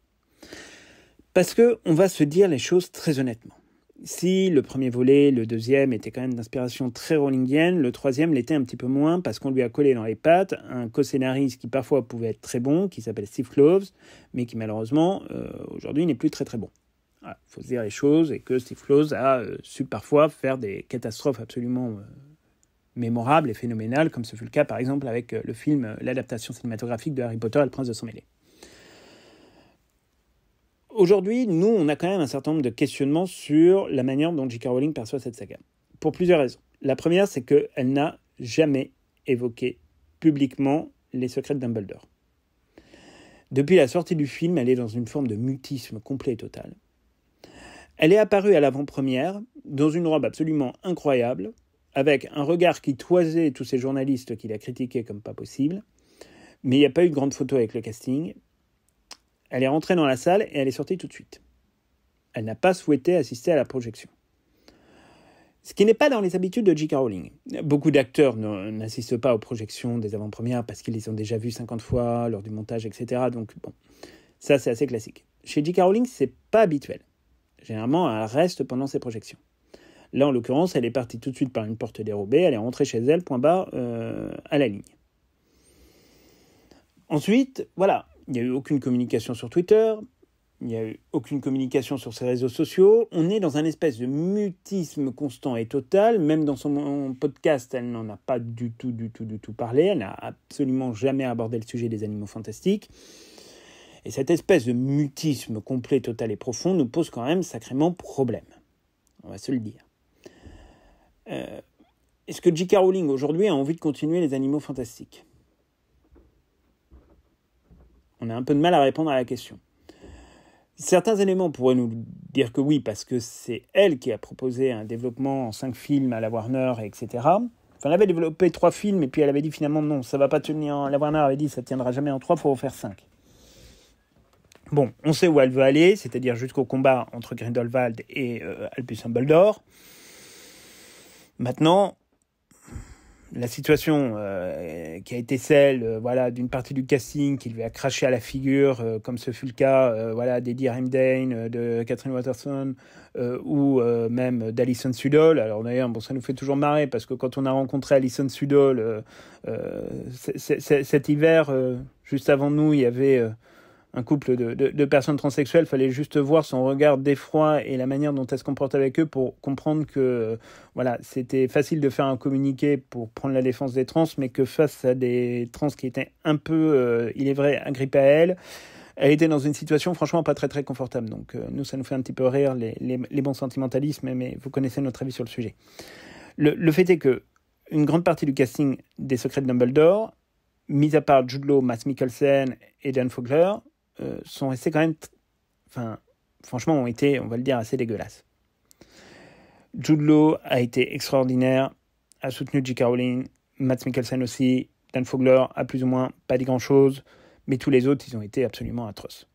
Parce qu'on va se dire les choses très honnêtement. Si le premier volet, le deuxième, était quand même d'inspiration très rowlingienne, le troisième l'était un petit peu moins parce qu'on lui a collé dans les pattes un co-scénariste qui parfois pouvait être très bon, qui s'appelle Steve Kloves, mais qui malheureusement, aujourd'hui, n'est plus très très bon. Il faut se dire les choses, et que Steve Kloves a su parfois faire des catastrophes absolument mémorable et phénoménal, comme ce fut le cas par exemple avec le film, l'adaptation cinématographique de Harry Potter et le Prince de Sang-Mêlé. Aujourd'hui, nous, on a quand même un certain nombre de questionnements sur la manière dont J.K. Rowling perçoit cette saga. Pour plusieurs raisons. La première, c'est qu'elle n'a jamais évoqué publiquement les secrets de Dumbledore. Depuis la sortie du film, elle est dans une forme de mutisme complet et total. Elle est apparue à l'avant-première, dans une robe absolument incroyable, avec un regard qui toisait tous ces journalistes qui la critiquaient comme pas possible, mais il n'y a pas eu de grande photo avec le casting. Elle est rentrée dans la salle et elle est sortie tout de suite. Elle n'a pas souhaité assister à la projection. Ce qui n'est pas dans les habitudes de J.K. Rowling. Beaucoup d'acteurs n'assistent pas aux projections des avant-premières parce qu'ils les ont déjà vues 50 fois lors du montage, etc. Donc bon, ça c'est assez classique. Chez J.K. Rowling, c'est pas habituel. Généralement, elle reste pendant ses projections. Là, en l'occurrence, elle est partie tout de suite par une porte dérobée, elle est rentrée chez elle, point barre, à la ligne. Ensuite, voilà, il n'y a eu aucune communication sur Twitter, il n'y a eu aucune communication sur ses réseaux sociaux. On est dans un espèce de mutisme constant et total. Même dans son podcast, elle n'en a pas du tout parlé. Elle n'a absolument jamais abordé le sujet des animaux fantastiques. Et cette espèce de mutisme complet, total et profond nous pose quand même sacrément problème. On va se le dire. Est-ce que J.K. Rowling aujourd'hui a envie de continuer les animaux fantastiques ? On a un peu de mal à répondre à la question. Certains éléments pourraient nous dire que oui, parce que c'est elle qui a proposé un développement en 5 films à la Warner, etc. Enfin, elle avait développé 3 films, et puis elle avait dit finalement non, ça ne va pas tenir. La Warner avait dit ça ne tiendra jamais en 3, il faut en faire 5. Bon, on sait où elle veut aller, c'est-à-dire jusqu'au combat entre Grindelwald et Albus Dumbledore. Maintenant, la situation qui a été celle d'une partie du casting qui lui a craché à la figure, comme ce fut le cas d'Eddie Redmayne, de Catherine Waterston ou même d'Alison Sudol. Alors d'ailleurs, ça nous fait toujours marrer parce que quand on a rencontré Alison Sudol cet hiver, juste avant nous, il y avait un couple de personnes transsexuelles, il fallait juste voir son regard d'effroi et la manière dont elle se comporte avec eux pour comprendre que c'était facile de faire un communiqué pour prendre la défense des trans, mais que face à des trans qui étaient un peu, il est vrai, agrippés à elle était dans une situation franchement pas très très confortable. Donc nous, ça nous fait un petit peu rire les bons sentimentalismes, mais vous connaissez notre avis sur le sujet. Le fait est que une grande partie du casting des Secrets de Dumbledore, mis à part Jude Law, Mads Mikkelsen et Dan Fogler, sont restés quand même, franchement, ont été, on va le dire, assez dégueulasses. Jude Law a été extraordinaire, a soutenu J.K. Rowling, Mads Mikkelsen aussi, Dan Fogler a plus ou moins pas dit grand-chose, mais tous les autres, ils ont été absolument atroces.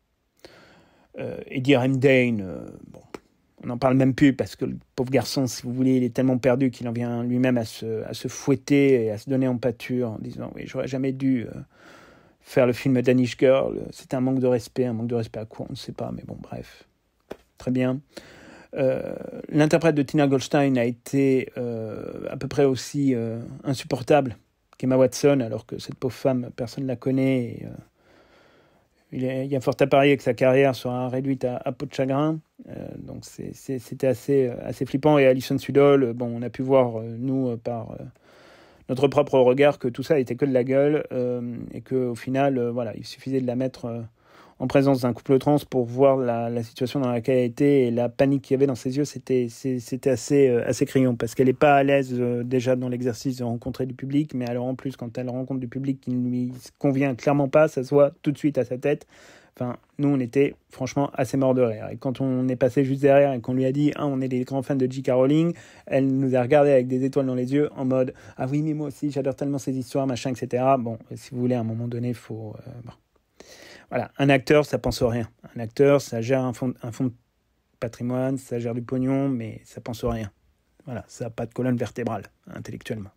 Eddie Redmayne, on n'en parle même plus parce que le pauvre garçon, si vous voulez, il est tellement perdu qu'il en vient lui-même à se fouetter et à se donner en pâture en disant « Oui, j'aurais jamais dû faire le film Danish Girl, c'était un manque de respect à quoi, on ne sait pas, mais bon, bref, très bien. » L'interprète de Tina Goldstein a été à peu près aussi insupportable qu'Emma Watson, alors que cette pauvre femme, personne ne la connaît. Et, il y a fort à parier que sa carrière sera réduite à peau de chagrin. Donc c'était assez flippant. Et Alison Sudol, on a pu voir, nous, par notre propre regard, que tout ça était que de la gueule. Et qu'au final, il suffisait de la mettre en présence d'un couple trans pour voir la situation dans laquelle elle était. Et la panique qu'il y avait dans ses yeux, c'était assez criant. Parce qu'elle n'est pas à l'aise déjà dans l'exercice de rencontrer du public. Mais alors en plus, quand elle rencontre du public qui ne lui convient clairement pas, ça se voit tout de suite à sa tête. Enfin, nous, on était franchement assez morts de rire. Et quand on est passé juste derrière et qu'on lui a dit « on est des grands fans de J.K. Rowling », elle nous a regardé avec des étoiles dans les yeux en mode « ah oui, mais moi aussi, j'adore tellement ces histoires, machin, etc. » Bon, si vous voulez, à un moment donné, il faut... Voilà, un acteur, ça pense rien. Un acteur, ça gère un fonds de patrimoine, ça gère du pognon, mais ça pense rien. Voilà, ça n'a pas de colonne vertébrale, intellectuellement.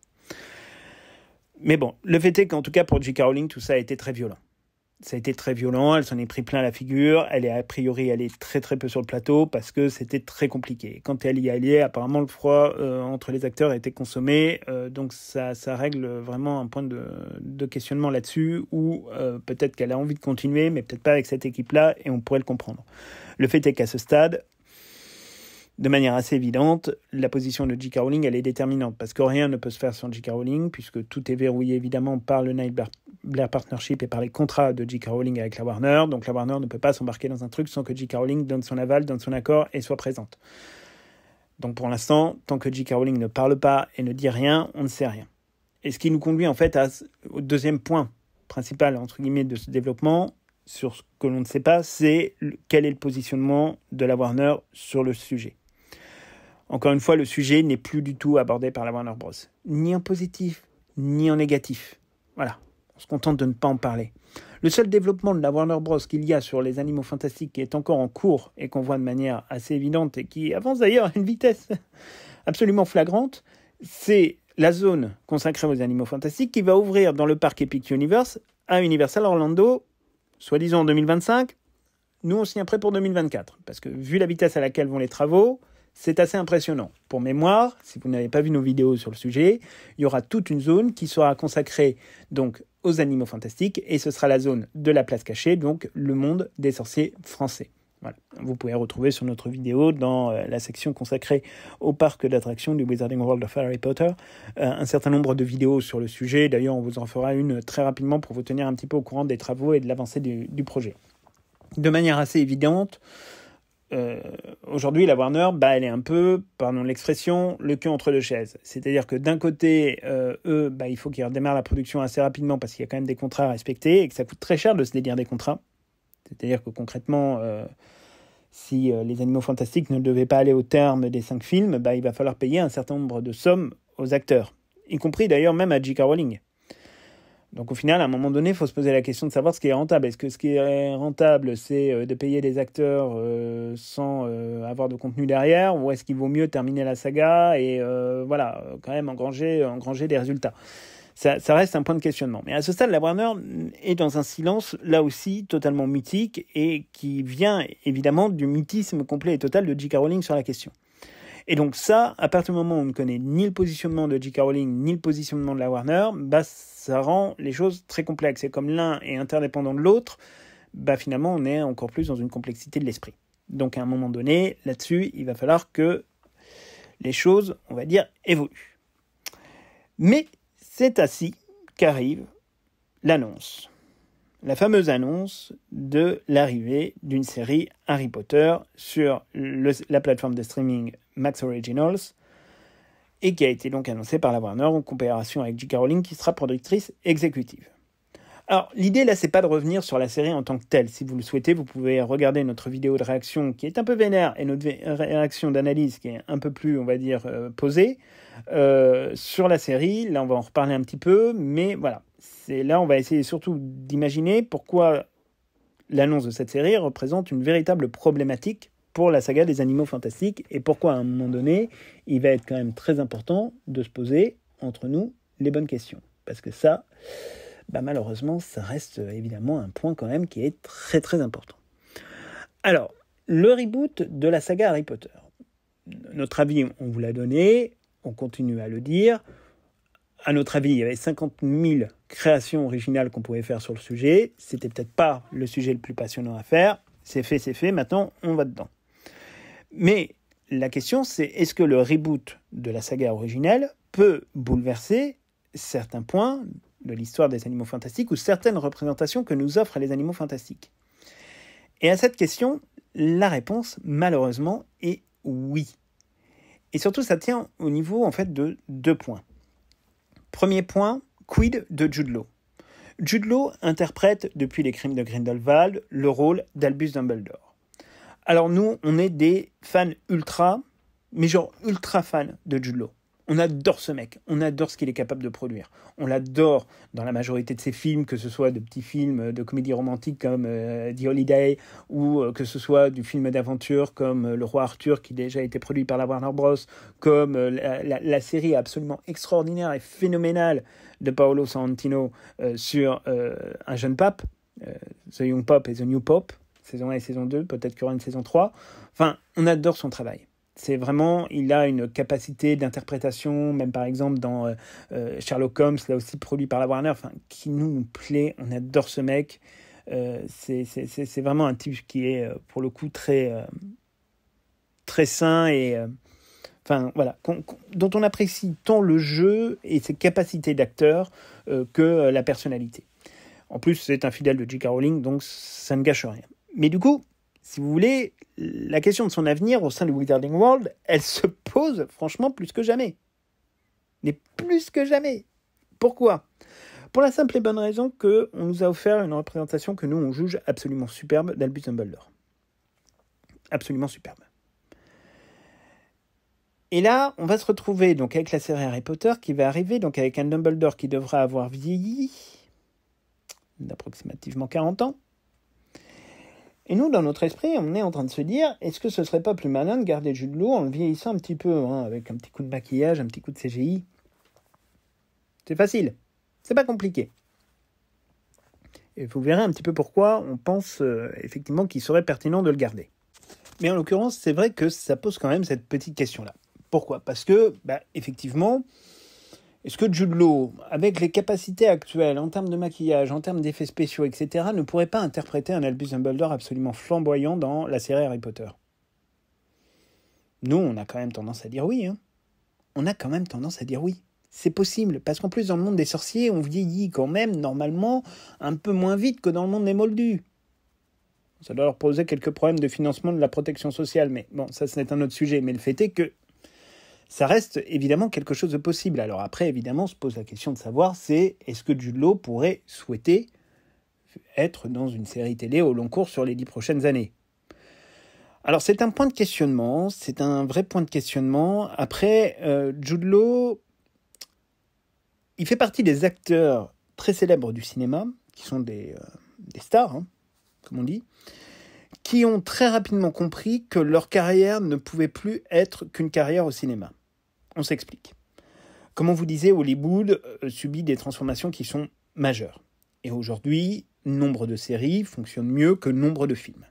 Mais bon, le fait est qu'en tout cas, pour J.K. Rowling, tout ça a été très violent. Ça a été très violent, elle s'en est pris plein la figure, elle est a priori allée très très peu sur le plateau parce que c'était très compliqué. Quand elle y allait, apparemment le froid entre les acteurs était consommé, donc ça règle vraiment un point de questionnement là-dessus, où peut-être qu'elle a envie de continuer, mais peut-être pas avec cette équipe-là, et on pourrait le comprendre. Le fait est qu'à ce stade, de manière assez évidente, la position de J.K. Rowling, elle est déterminante, parce que rien ne peut se faire sans J.K. Rowling, puisque tout est verrouillé évidemment par le Knight Blair Partnership et par les contrats de J.K. Rowling avec la Warner. Donc la Warner ne peut pas s'embarquer dans un truc sans que J.K. Rowling donne son aval, donne son accord et soit présente. Donc pour l'instant, tant que J.K. Rowling ne parle pas et ne dit rien, on ne sait rien. Et ce qui nous conduit en fait au deuxième point principal, entre guillemets, de ce développement, sur ce que l'on ne sait pas, c'est quel est le positionnement de la Warner sur le sujet. Encore une fois, le sujet n'est plus du tout abordé par la Warner Bros. Ni en positif, ni en négatif. Voilà, on se contente de ne pas en parler. Le seul développement de la Warner Bros. Qu'il y a sur les animaux fantastiques qui est encore en cours et qu'on voit de manière assez évidente et qui avance d'ailleurs à une vitesse absolument flagrante, c'est la zone consacrée aux animaux fantastiques qui va ouvrir dans le parc Epic Universe à Universal Orlando, soi-disant en 2025. Nous, on s'y est prêt pour 2024, parce que vu la vitesse à laquelle vont les travaux, c'est assez impressionnant. Pour mémoire, si vous n'avez pas vu nos vidéos sur le sujet, il y aura toute une zone qui sera consacrée donc aux animaux fantastiques, et ce sera la zone de la place cachée, donc le monde des sorciers français. Voilà. Vous pouvez retrouver sur notre vidéo, dans la section consacrée au parc d'attractions du Wizarding World of Harry Potter, un certain nombre de vidéos sur le sujet. D'ailleurs, on vous en fera une très rapidement pour vous tenir un petit peu au courant des travaux et de l'avancée du projet. De manière assez évidente, aujourd'hui, la Warner, elle est un peu, pardon l'expression, le cul entre deux chaises. C'est-à-dire que d'un côté, il faut qu'ils redémarrent la production assez rapidement parce qu'il y a quand même des contrats à respecter et que ça coûte très cher de se dédire des contrats. C'est-à-dire que concrètement, si les animaux fantastiques ne devaient pas aller au terme des 5 films, il va falloir payer un certain nombre de sommes aux acteurs, y compris d'ailleurs même à J.K. Rowling. Donc au final, à un moment donné, il faut se poser la question de savoir ce qui est rentable. Est-ce que ce qui est rentable, c'est de payer des acteurs sans avoir de contenu derrière, ou est-ce qu'il vaut mieux terminer la saga et quand même engranger des résultats ? Ça reste un point de questionnement. Mais à ce stade, la Warner est dans un silence, là aussi, totalement mythique, et qui vient évidemment du mythisme complet et total de J.K. Rowling sur la question. Et donc ça, à partir du moment où on ne connaît ni le positionnement de J.K. Rowling, ni le positionnement de la Warner, ça rend les choses très complexes. Et comme l'un est interdépendant de l'autre, finalement, on est encore plus dans une complexité de l'esprit. Donc à un moment donné, là-dessus, il va falloir que les choses, on va dire, évoluent. Mais c'est ainsi qu'arrive l'annonce. La fameuse annonce de l'arrivée d'une série Harry Potter sur la plateforme de streaming Max Originals et qui a été donc annoncée par la Warner en coopération avec J.K. Rowling qui sera productrice exécutive. Alors, l'idée là, c'est pas de revenir sur la série en tant que telle. Si vous le souhaitez, vous pouvez regarder notre vidéo de réaction qui est un peu vénère et notre réaction d'analyse qui est un peu plus, on va dire, posée sur la série. Là, on va en reparler un petit peu, mais voilà. Là, on va essayer surtout d'imaginer pourquoi l'annonce de cette série représente une véritable problématique pour la saga des animaux fantastiques et pourquoi, à un moment donné, il va être quand même très important de se poser, entre nous, les bonnes questions. Parce que ça, malheureusement, ça reste évidemment un point quand même qui est très très important. Alors, le reboot de la saga Harry Potter. Notre avis, on vous l'a donné, on continue à le dire. À notre avis, il y avait 50 000 créations originales qu'on pouvait faire sur le sujet. C'était peut-être pas le sujet le plus passionnant à faire. C'est fait, maintenant on va dedans. Mais la question, c'est est-ce que le reboot de la saga originelle peut bouleverser certains points de l'histoire des animaux fantastiques ou certaines représentations que nous offrent les animaux fantastiques ? Et à cette question, la réponse, malheureusement, est oui. Et surtout, ça tient au niveau, en fait, de 2 points. Premier point, quid de Jude Law ? Jude Law interprète, depuis les Crimes de Grindelwald, le rôle d'Albus Dumbledore. Alors nous, on est des fans ultra fans de Jude Law. On adore ce mec, on adore ce qu'il est capable de produire. On l'adore dans la majorité de ses films, que ce soit de petits films de comédie romantique comme The Holiday, ou que ce soit du film d'aventure comme Le Roi Arthur, qui a déjà été produit par la Warner Bros., comme la série absolument extraordinaire et phénoménale de Paolo Sorrentino sur un jeune pape, The Young Pope et The New Pope, saison 1 et saison 2, peut-être qu'il y aura une saison 3. Enfin, on adore son travail. C'est vraiment, il a une capacité d'interprétation, même par exemple dans Sherlock Holmes, là aussi produit par la Warner, qui nous plaît, on adore ce mec. C'est vraiment un type qui est, pour le coup, très très sain et dont on apprécie tant le jeu et ses capacités d'acteur que la personnalité. En plus, c'est un fidèle de J.K. Rowling, donc ça ne gâche rien. Mais du coup, si vous voulez, la question de son avenir au sein de Wizarding World, elle se pose franchement plus que jamais. Mais plus que jamais. Pourquoi ? Pour la simple et bonne raison qu'on nous a offert une représentation que nous, on juge absolument superbe d'Albus Dumbledore. Absolument superbe. Et là, on va se retrouver donc avec la série Harry Potter qui va arriver, donc avec un Dumbledore qui devra avoir vieilli d'approximativement 40 ans. Et nous, dans notre esprit, on est en train de se dire, est-ce que ce serait pas plus malin de garder Jude Law en le vieillissant un petit peu, avec un petit coup de maquillage, un petit coup de CGI ? C'est facile, c'est pas compliqué. Et vous verrez un petit peu pourquoi on pense effectivement qu'il serait pertinent de le garder. Mais en l'occurrence, c'est vrai que ça pose quand même cette petite question-là. Pourquoi ? Parce que, effectivement, est-ce que Jude Law, avec les capacités actuelles en termes de maquillage, en termes d'effets spéciaux, etc., ne pourrait pas interpréter un Albus Dumbledore absolument flamboyant dans la série Harry Potter ? Nous, on a quand même tendance à dire oui. On a quand même tendance à dire oui. C'est possible, parce qu'en plus, dans le monde des sorciers, on vieillit quand même, normalement, un peu moins vite que dans le monde des moldus. Ça doit leur poser quelques problèmes de financement de la protection sociale, mais bon, ça, c'est un autre sujet. Mais le fait est que ça reste évidemment quelque chose de possible. Alors après, évidemment, se pose la question de savoir, est-ce que Jude Law pourrait souhaiter être dans une série télé au long cours sur les 10 prochaines années ? Alors c'est un point de questionnement, c'est un vrai point de questionnement. Après, Jude Law, il fait partie des acteurs très célèbres du cinéma, qui sont des stars, comme on dit, qui ont très rapidement compris que leur carrière ne pouvait plus être qu'une carrière au cinéma. On s'explique. Comme on vous disait, Hollywood subit des transformations qui sont majeures. Et aujourd'hui, nombre de séries fonctionnent mieux que nombre de films.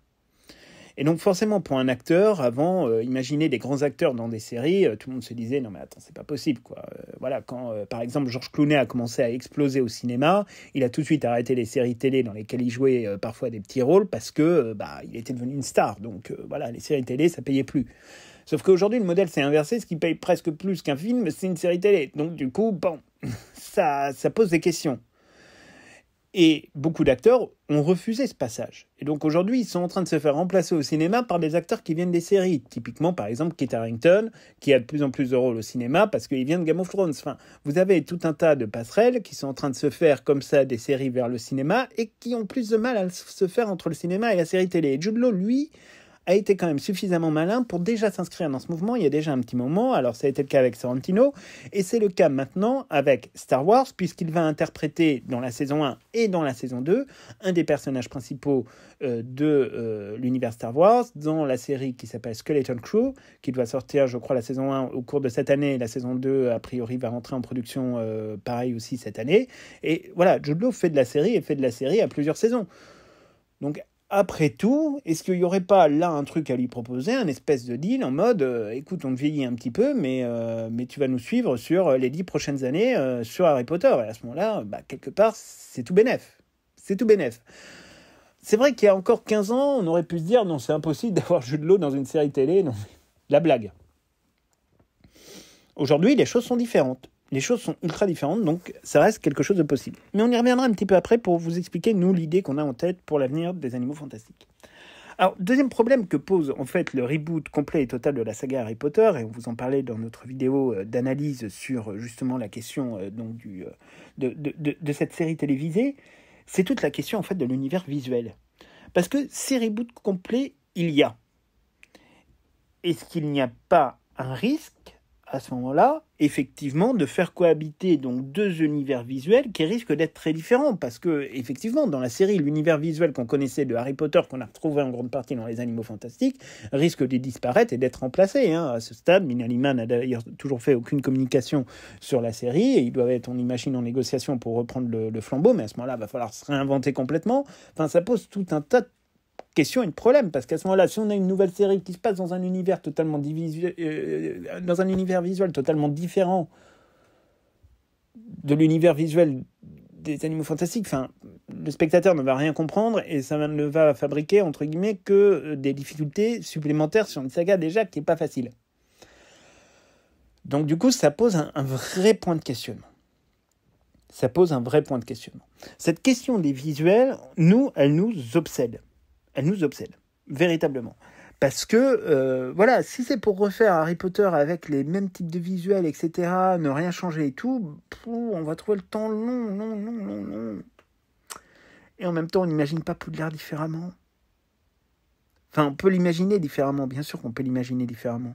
Et donc forcément, pour un acteur, avant, imaginer des grands acteurs dans des séries, tout le monde se disait « Non mais attends, c'est pas possible, quoi. » Voilà, quand par exemple George Clooney a commencé à exploser au cinéma, il a tout de suite arrêté les séries télé dans lesquelles il jouait parfois des petits rôles parce que il était devenu une star. Donc voilà, les séries télé, ça payait plus. Sauf qu'aujourd'hui, le modèle s'est inversé, ce qui paye presque plus qu'un film, c'est une série télé. Donc du coup, ça pose des questions. Et beaucoup d'acteurs ont refusé ce passage. Et donc aujourd'hui, ils sont en train de se faire remplacer au cinéma par des acteurs qui viennent des séries. Typiquement, par exemple, Kit Harington, qui a de plus en plus de rôles au cinéma parce qu'il vient de Game of Thrones. Enfin, vous avez tout un tas de passerelles qui sont en train de se faire comme ça des séries vers le cinéma et qui ont plus de mal à se faire entre le cinéma et la série télé. Et Jude Law, lui, a été quand même suffisamment malin pour déjà s'inscrire dans ce mouvement il y a déjà un petit moment. Alors ça a été le cas avec Sorrentino, et c'est le cas maintenant avec Star Wars, puisqu'il va interpréter dans la saison 1 et dans la saison 2 un des personnages principaux de l'univers Star Wars, dans la série qui s'appelle Skeleton Crew, qui doit sortir, je crois, la saison 1 au cours de cette année, et la saison 2, a priori, va rentrer en production pareil aussi cette année. Et voilà, Jude Law fait de la série à plusieurs saisons. Donc, après tout, est-ce qu'il n'y aurait pas là un truc à lui proposer, un espèce de deal en mode écoute, on te vieillit un petit peu, mais tu vas nous suivre sur les 10 prochaines années sur Harry Potter. Et à ce moment-là, quelque part, c'est tout bénef. C'est tout bénef. C'est vrai qu'il y a encore 15 ans, on aurait pu se dire non, c'est impossible d'avoir Jude Law dans une série télé. Non, la blague. Aujourd'hui, les choses sont différentes. Les choses sont ultra différentes, donc ça reste quelque chose de possible. Mais on y reviendra un petit peu après pour vous expliquer, nous, l'idée qu'on a en tête pour l'avenir des Animaux Fantastiques. Alors, deuxième problème que pose en fait le reboot complet et total de la saga Harry Potter, et on vous en parlait dans notre vidéo d'analyse sur justement la question de cette série télévisée, c'est toute la question en fait de l'univers visuel. Parce que ces reboots complets, il y a. Est-ce qu'il n'y a pas un risque à ce moment-là, effectivement, de faire cohabiter donc deux univers visuels qui risquent d'être très différents, parce que, effectivement, dans la série, l'univers visuel qu'on connaissait de Harry Potter, qu'on a retrouvé en grande partie dans les Animaux Fantastiques, risque de disparaître et d'être remplacé. À ce stade, Minalima n'a d'ailleurs toujours fait aucune communication sur la série, et ils doivent être, on imagine, en négociation pour reprendre le flambeau, mais à ce moment-là, il va falloir se réinventer complètement. Enfin, ça pose tout un tas de question et de problème, parce qu'à ce moment-là, si on a une nouvelle série qui se passe dans un univers totalement dans un univers visuel totalement différent de l'univers visuel des Animaux Fantastiques, enfin, le spectateur ne va rien comprendre et ça ne va fabriquer, entre guillemets, que des difficultés supplémentaires sur une saga déjà qui n'est pas facile. Donc du coup, ça pose un vrai point de questionnement. Ça pose un vrai point de questionnement. Cette question des visuels, elle nous obsède. Elle nous obsède, véritablement. Parce que, voilà, si c'est pour refaire Harry Potter avec les mêmes types de visuels, etc., ne rien changer et tout, on va trouver le temps long. Et en même temps, on n'imagine pas Poudlard différemment. Enfin, on peut l'imaginer différemment, bien sûr qu'on peut l'imaginer différemment.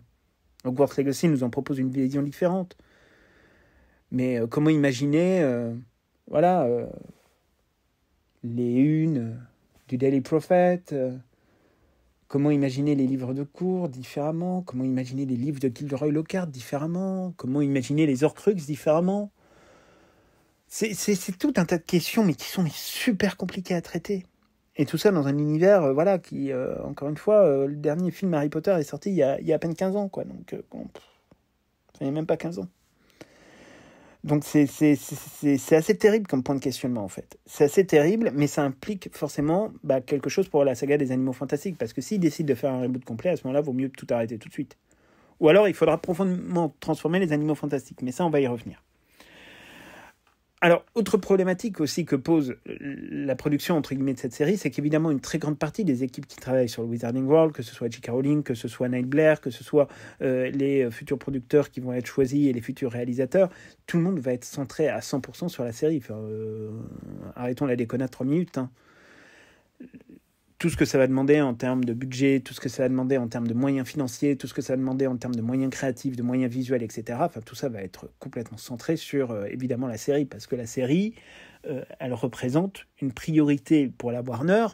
Hogwarts Legacy nous en propose une vision différente. Mais comment imaginer, les unes du Daily Prophet, comment imaginer les livres de cours différemment, comment imaginer les livres de Gilderoy Lockhart différemment, comment imaginer les Horcruxes différemment. C'est tout un tas de questions, mais qui sont super compliquées à traiter. Et tout ça dans un univers, qui, encore une fois, le dernier film Harry Potter est sorti il y a à peine 15 ans, quoi. Donc, ça n'est même pas 15 ans. Donc c'est assez terrible comme point de questionnement en fait. C'est assez terrible, mais ça implique forcément quelque chose pour la saga des Animaux Fantastiques, parce que s'ils décident de faire un reboot complet, à ce moment-là, il vaut mieux tout arrêter tout de suite. Ou alors il faudra profondément transformer les Animaux Fantastiques, mais ça on va y revenir. Alors, autre problématique aussi que pose la production, entre guillemets, de cette série, c'est qu'évidemment, une très grande partie des équipes qui travaillent sur le Wizarding World, que ce soit J.K. Rowling, que ce soit Neil Blair, que ce soit les futurs producteurs qui vont être choisis et les futurs réalisateurs, tout le monde va être centré à 100% sur la série. Enfin, arrêtons la déconnade 3 minutes. Hein. Tout ce que ça va demander en termes de budget, tout ce que ça va demander en termes de moyens financiers, tout ce que ça va demander en termes de moyens créatifs, de moyens visuels, etc. Enfin, tout ça va être complètement centré sur, évidemment, la série, parce que la série, elle représente une priorité pour la Warner,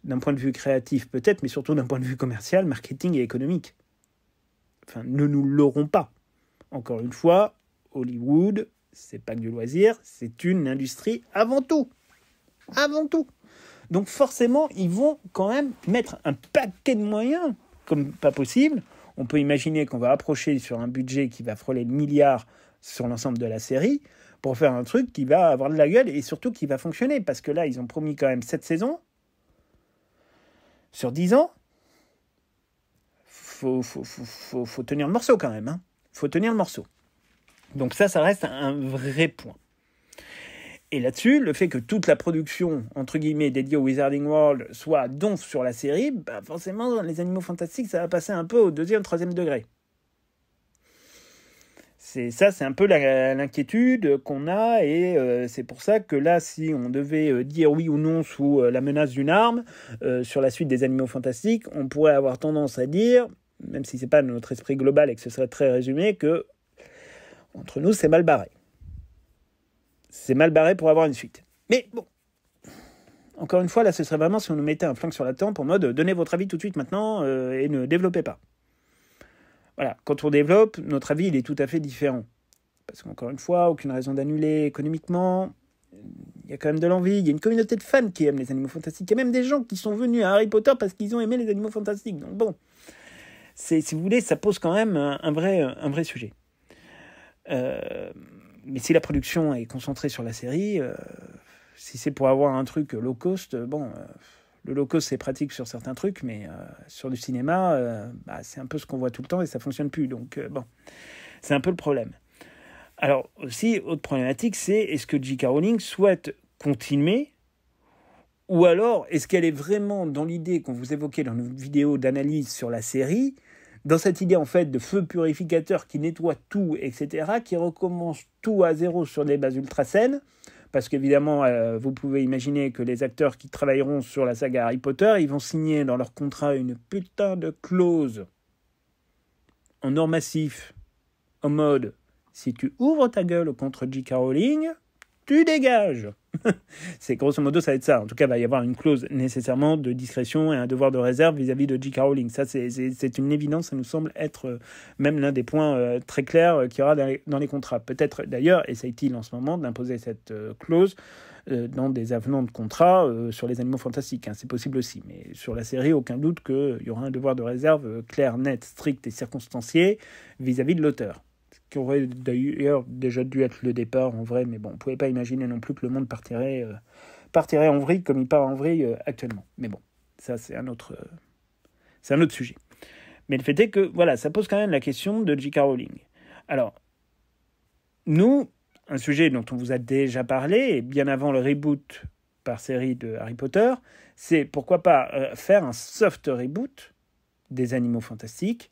d'un point de vue créatif peut-être, mais surtout d'un point de vue commercial, marketing et économique. Enfin, ne nous l'aurons pas. Encore une fois, Hollywood, c'est pas que du loisir, c'est une industrie avant tout. Avant tout. Donc forcément, ils vont quand même mettre un paquet de moyens, comme pas possible. On peut imaginer qu'on va approcher sur un budget qui va frôler le milliard sur l'ensemble de la série, pour faire un truc qui va avoir de la gueule et surtout qui va fonctionner. Parce que là, ils ont promis quand même 7 saisons sur 10 ans. Faut tenir le morceau quand même. Faut tenir le morceau. Donc ça reste un vrai point. Et là-dessus, le fait que toute la production, entre guillemets, dédiée au Wizarding World soit donc sur la série, forcément, dans les Animaux Fantastiques, ça va passer un peu au 2e, 3e degré. C'est un peu l'inquiétude qu'on a, et c'est pour ça que là, si on devait dire oui ou non sous la menace d'une arme sur la suite des Animaux Fantastiques, on pourrait avoir tendance à dire, même si c'est pas notre esprit global et que ce serait très résumé, que entre nous, c'est mal barré. C'est mal barré pour avoir une suite. Mais bon, encore une fois, là, ce serait vraiment si on nous mettait un flingue sur la tempe en mode « donnez votre avis tout de suite maintenant et ne développez pas ». Voilà, quand on développe, notre avis, il est tout à fait différent. Parce qu'encore une fois, aucune raison d'annuler économiquement. Il y a quand même de l'envie. Il y a une communauté de fans qui aiment les Animaux Fantastiques. Il y a même des gens qui sont venus à Harry Potter parce qu'ils ont aimé les Animaux Fantastiques. Donc bon, si vous voulez, ça pose quand même un vrai sujet. Mais si la production est concentrée sur la série, si c'est pour avoir un truc low cost, le low cost c'est pratique sur certains trucs, mais sur du cinéma, c'est un peu ce qu'on voit tout le temps et ça fonctionne plus. Donc c'est un peu le problème. Alors aussi, autre problématique, c'est est-ce que J.K. Rowling souhaite continuer, ou alors est-ce qu'elle est vraiment dans l'idée qu'on vous évoquait dans nos vidéos d'analyse sur la série, dans cette idée en fait de feu purificateur qui nettoie tout, etc., qui recommence tout à zéro sur des bases ultra saines, parce qu'évidemment, vous pouvez imaginer que les acteurs qui travailleront sur la saga Harry Potter, ils vont signer dans leur contrat une putain de clause en or massif, en mode, si tu ouvres ta gueule contre J.K. Rowling, tu dégages. C'est grosso modo, ça va être ça. En tout cas, il va y avoir une clause nécessairement de discrétion et un devoir de réserve vis-à-vis de J.K. Rowling. Ça, c'est une évidence. Ça nous semble être même l'un des points très clairs qu'il y aura dans les contrats. Peut-être d'ailleurs, essaye-t-il en ce moment d'imposer cette clause dans des avenants de contrat sur les Animaux Fantastiques. C'est possible aussi. Mais sur la série, aucun doute qu'il y aura un devoir de réserve clair, net, strict et circonstancié vis-à-vis de l'auteur. Qui aurait d'ailleurs déjà dû être le départ en vrai, mais bon, on ne pouvait pas imaginer non plus que le monde partirait partirait en vrille comme il part en vrille actuellement. Mais bon, ça c'est un autre sujet. Mais le fait est que, voilà, ça pose quand même la question de J.K. Rowling. Alors, nous, un sujet dont on vous a déjà parlé, et bien avant le reboot par série de Harry Potter, c'est pourquoi pas faire un soft reboot des Animaux Fantastiques,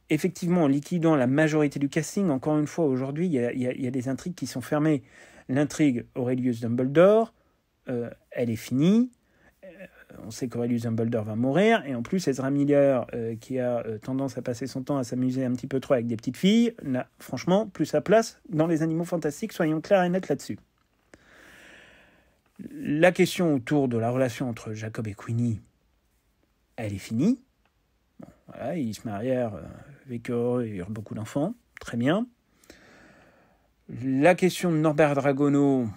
effectivement en liquidant la majorité du casting. Encore une fois, aujourd'hui, il y a des intrigues qui sont fermées. L'intrigue Aurelius Dumbledore, elle est finie. On sait qu'Aurelius Dumbledore va mourir, et en plus Ezra Miller, qui a tendance à passer son temps à s'amuser un petit peu trop avec des petites filles, n'a franchement plus sa place dans les Animaux Fantastiques, soyons clairs et nets là-dessus. La question autour de la relation entre Jacob et Queenie, elle est finie. Bon, voilà, ils se marièrent, vécurent heureux et eurent beaucoup d'enfants, très bien. La question de Norbert Dragono,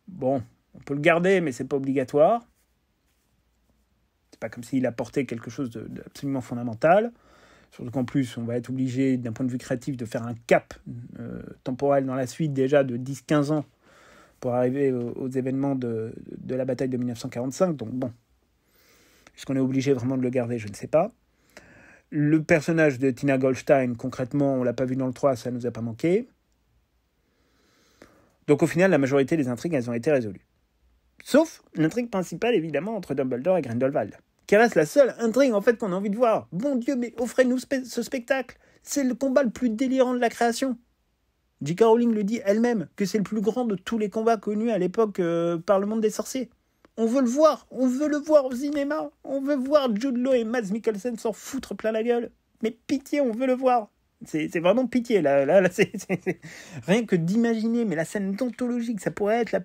bon, on peut le garder, mais c'est pas obligatoire. C'est pas comme s'il apportait quelque chose d'absolument fondamental. Surtout qu'en plus, on va être obligé, d'un point de vue créatif, de faire un cap temporel dans la suite, déjà de 10-15 ans, pour arriver aux événements de la bataille de 1945. Donc bon, est-ce qu'on est obligé vraiment de le garder? Je ne sais pas. Le personnage de Tina Goldstein, concrètement, on ne l'a pas vu dans le 3, ça ne nous a pas manqué. Donc au final, la majorité des intrigues, elles ont été résolues. Sauf l'intrigue principale, évidemment, entre Dumbledore et Grindelwald, qui reste la seule intrigue, en fait, qu'on a envie de voir. Bon Dieu, mais offrez-nous ce spectacle. C'est le combat le plus délirant de la création. J.K. Rowling le dit elle-même, que c'est le plus grand de tous les combats connus à l'époque par le monde des sorciers. On veut le voir au cinéma. On veut voir Jude Law et Mads Mikkelsen s'en foutre plein la gueule. Mais pitié, on veut le voir. C'est vraiment pitié, là c'est rien que d'imaginer, mais la scène ontologique, ça pourrait être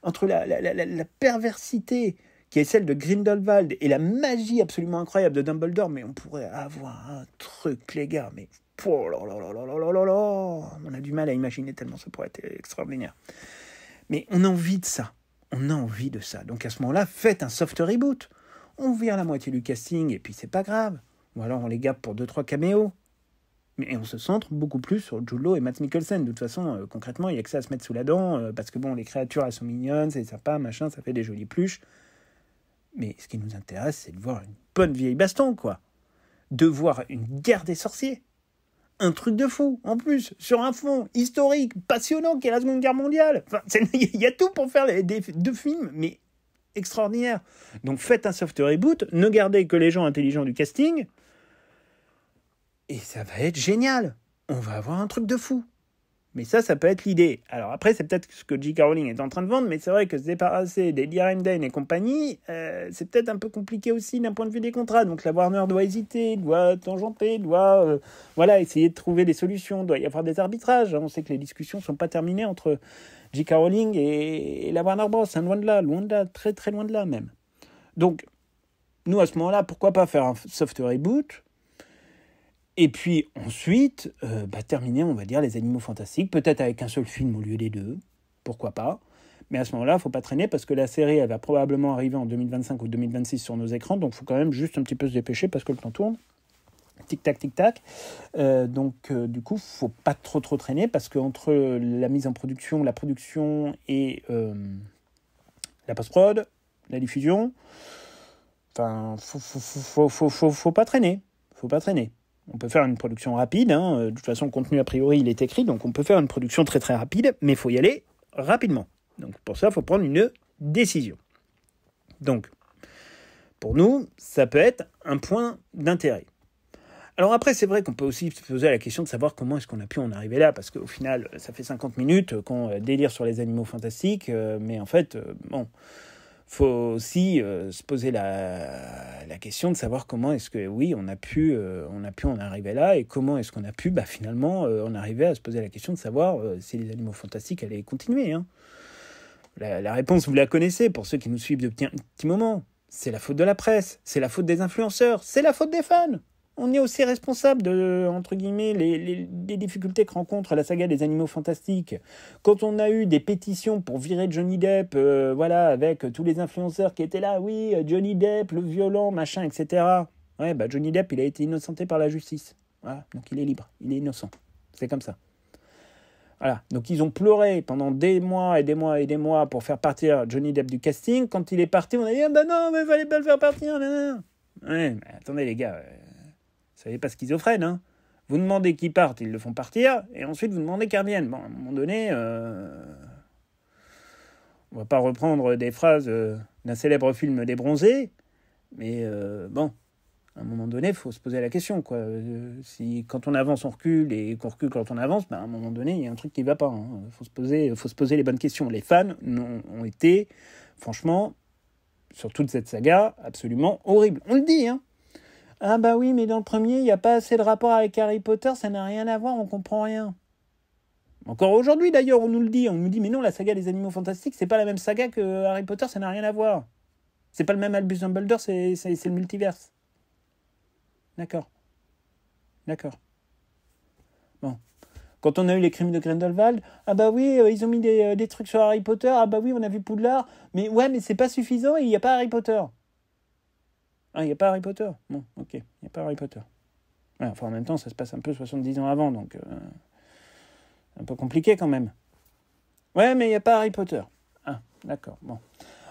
entre la perversité qui est celle de Grindelwald et la magie absolument incroyable de Dumbledore, mais on pourrait avoir un truc, les gars, mais oh là là là là là là là, on a du mal à imaginer tellement ça pourrait être extraordinaire. Mais on a envie de ça, donc à ce moment-là, faites un soft reboot, on vire la moitié du casting et puis c'est pas grave, ou alors on les garde pour 2-3 caméos. Mais on se centre beaucoup plus sur Jude Law et Mads Mikkelsen. De toute façon, concrètement, il n'y a que ça à se mettre sous la dent, parce que bon, les créatures, elles sont mignonnes, c'est sympa, machin, ça fait des jolies pluches. Mais ce qui nous intéresse, c'est de voir une bonne vieille baston, quoi. De voir une guerre des sorciers. Un truc de fou, en plus, sur un fond historique, passionnant, qui est la Seconde Guerre mondiale. Enfin, il y a tout pour faire deux films, mais extraordinaires. Donc faites un soft reboot, ne gardez que les gens intelligents du casting, et ça va être génial. On va avoir un truc de fou. Mais ça peut être l'idée. Alors après, c'est peut-être ce que J.K. Rowling est en train de vendre, mais c'est vrai que se débarrasser des Dane et compagnie, c'est peut-être un peu compliqué aussi d'un point de vue des contrats. Donc la Warner doit hésiter, doit tangenter, doit essayer de trouver des solutions. Il doit y avoir des arbitrages. On sait que les discussions ne sont pas terminées entre J.K. Rowling et la Warner Bros. Loin de là, très très loin de là même. Donc, nous à ce moment-là, pourquoi pas faire un soft reboot ? Et puis ensuite, terminer, on va dire, les Animaux Fantastiques, peut-être avec un seul film au lieu des deux, pourquoi pas. Mais à ce moment-là, il ne faut pas traîner, parce que la série, elle va probablement arriver en 2025 ou 2026 sur nos écrans, donc il faut quand même juste un petit peu se dépêcher, parce que le temps tourne. Tic-tac, tic-tac. Du coup, il ne faut pas trop traîner, parce qu'entre la mise en production, la production et la post-prod, la diffusion, faut pas traîner. Faut pas traîner. On peut faire une production rapide, de toute façon le contenu a priori il est écrit, donc on peut faire une production très très rapide, mais il faut y aller rapidement. Donc pour ça il faut prendre une décision. Donc pour nous ça peut être un point d'intérêt. Alors après c'est vrai qu'on peut aussi se poser la question de savoir comment est-ce qu'on a pu en arriver là, parce qu'au final ça fait 50 minutes qu'on délire sur les Animaux Fantastiques, mais en fait faut aussi se poser la question de savoir comment est-ce que, oui, on a pu en arriver là, et comment est-ce qu'on a pu, finalement, en arriver à se poser la question de savoir si les Animaux Fantastiques allaient continuer. La réponse, vous la connaissez, pour ceux qui nous suivent depuis un petit moment. C'est la faute de la presse, c'est la faute des influenceurs, c'est la faute des fans. On est aussi responsable de, entre guillemets, les difficultés que rencontre la saga des Animaux Fantastiques. Quand on a eu des pétitions pour virer Johnny Depp, avec tous les influenceurs qui étaient là, oui, Johnny Depp, le violent, machin, etc. Ouais, Johnny Depp, il a été innocenté par la justice. Voilà, donc il est libre, il est innocent. C'est comme ça. Voilà. Donc ils ont pleuré pendant des mois et des mois et des mois pour faire partir Johnny Depp du casting. Quand il est parti, on a dit ah ben non, mais il fallait pas le faire partir. Nan. Ouais, mais attendez les gars, vous savez pas schizophrène, hein. Vous demandez qu'ils partent, ils le font partir, et ensuite vous demandez qu'ils reviennent. Bon, à un moment donné, on va pas reprendre des phrases d'un célèbre film des Bronzés, mais bon. À un moment donné, il faut se poser la question, quoi. Si quand on avance, on recule, et qu'on recule quand on avance, ben, à un moment donné, il y a un truc qui ne va pas. Il faut se poser les bonnes questions. Les fans ont été, franchement, sur toute cette saga, absolument horribles. On le dit, hein. Ah bah oui, mais dans le premier, il n'y a pas assez de rapport avec Harry Potter, ça n'a rien à voir, on ne comprend rien. Encore aujourd'hui, d'ailleurs, on nous le dit, mais non, la saga des Animaux Fantastiques, c'est pas la même saga que Harry Potter, ça n'a rien à voir. C'est pas le même Albus Dumbledore, c'est le multiverse. D'accord. Bon. Quand on a eu les crimes de Grindelwald, ah bah oui, ils ont mis des trucs sur Harry Potter, ah bah oui, on a vu Poudlard, mais ouais, mais c'est pas suffisant et il n'y a pas Harry Potter. Ah, il n'y a pas Harry Potter. Bon, ok, il n'y a pas Harry Potter. Ouais, enfin, en même temps, ça se passe un peu 70 ans avant, donc un peu compliqué quand même. Ouais, mais il n'y a pas Harry Potter. Ah, d'accord, bon.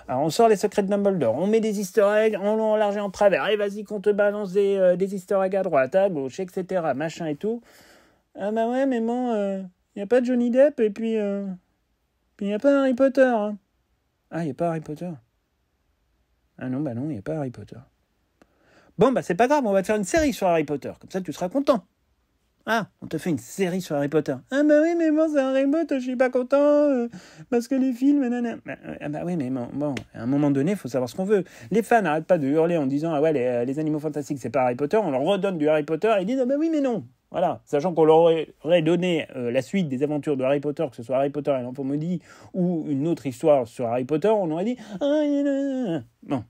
Alors, on sort les secrets de Dumbledore, on met des easter eggs en long, en large et en travers. Allez, vas-y, qu'on te balance des easter eggs à droite, à gauche, etc., machin et tout. Ah bah ouais, mais bon, il n'y a pas Johnny Depp, et puis il n'y a pas Harry Potter. Hein. Ah, il n'y a pas Harry Potter. Ah non, bah non, il n'y a pas Harry Potter. Bon, bah c'est pas grave, on va te faire une série sur Harry Potter. Comme ça, tu seras content. Ah, on te fait une série sur Harry Potter. Ah bah oui, mais bon, c'est Harry Potter, je suis pas content, parce que les films, nanana. Bah oui, mais bon, à un moment donné, il faut savoir ce qu'on veut. Les fans n'arrêtent pas de hurler en disant, ah ouais, les Animaux Fantastiques, c'est pas Harry Potter. On leur redonne du Harry Potter et ils disent, ah bah oui, mais non. Voilà, sachant qu'on leur aurait donné la suite des aventures de Harry Potter, que ce soit Harry Potter et l'Enfant Maudit, ou une autre histoire sur Harry Potter, on aurait dit, bon.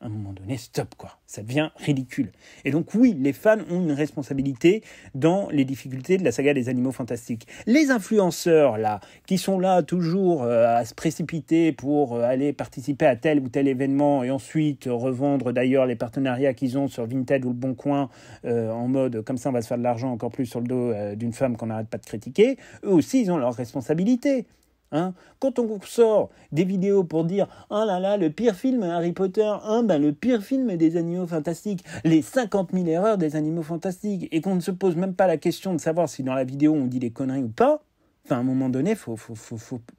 À un moment donné, stop, quoi. Ça devient ridicule. Et donc, oui, les fans ont une responsabilité dans les difficultés de la saga des Animaux Fantastiques. Les influenceurs, là, qui sont là toujours à se précipiter pour aller participer à tel ou tel événement et ensuite revendre d'ailleurs les partenariats qu'ils ont sur Vinted ou Le Bon Coin en mode, comme ça, on va se faire de l'argent encore plus sur le dos d'une femme qu'on n'arrête pas de critiquer, eux aussi, ils ont leur responsabilité. Hein, quand on sort des vidéos pour dire « Oh là là, le pire film Harry Potter, le pire film des Animaux Fantastiques, les 50 000 erreurs des Animaux Fantastiques » et qu'on ne se pose même pas la question de savoir si dans la vidéo on dit des conneries ou pas, enfin à un moment donné, faut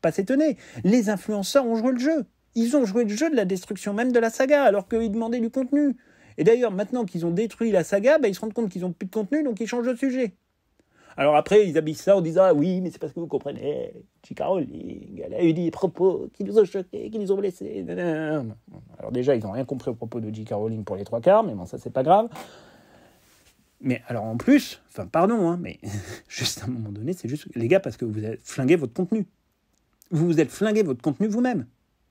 pas s'étonner. Les influenceurs ont joué le jeu. Ils ont joué le jeu de la destruction même de la saga alors qu'ils demandaient du contenu. Et d'ailleurs, maintenant qu'ils ont détruit la saga, ils se rendent compte qu'ils n'ont plus de contenu, donc ils changent de sujet. Alors après, ils habillent ça en disant « Ah oui, mais c'est parce que vous comprenez, J.K. Rowling, elle a eu des propos qui nous ont choqués, qui nous ont blessés. » Alors déjà, ils n'ont rien compris aux propos de J.K. Rowling pour les trois quarts, mais bon, ça, c'est pas grave. Mais alors en plus, enfin pardon, hein, mais juste à un moment donné, c'est juste, les gars, parce que vous avez flingué votre contenu. Vous vous êtes flingué votre contenu vous-même.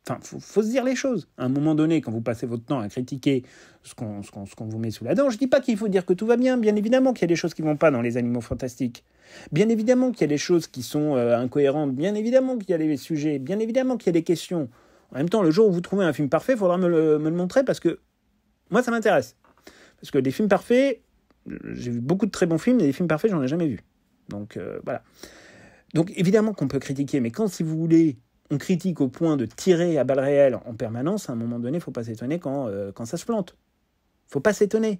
Enfin, faut se dire les choses. À un moment donné, quand vous passez votre temps à critiquer ce qu'on vous met sous la dent, je dis pas qu'il faut dire que tout va bien. Bien évidemment qu'il y a des choses qui vont pas dans les Animaux Fantastiques. Bien évidemment qu'il y a des choses qui sont incohérentes. Bien évidemment qu'il y a des sujets. Bien évidemment qu'il y a des questions. En même temps, le jour où vous trouvez un film parfait, il faudra me le montrer parce que moi, ça m'intéresse. Parce que des films parfaits, j'ai vu beaucoup de très bons films, mais des films parfaits, j'en ai jamais vu. Donc, voilà. Donc, évidemment qu'on peut critiquer, mais quand, si vous voulez, on critique au point de tirer à balles réelles en permanence, à un moment donné, il ne faut pas s'étonner quand ça se plante. Il ne faut pas s'étonner.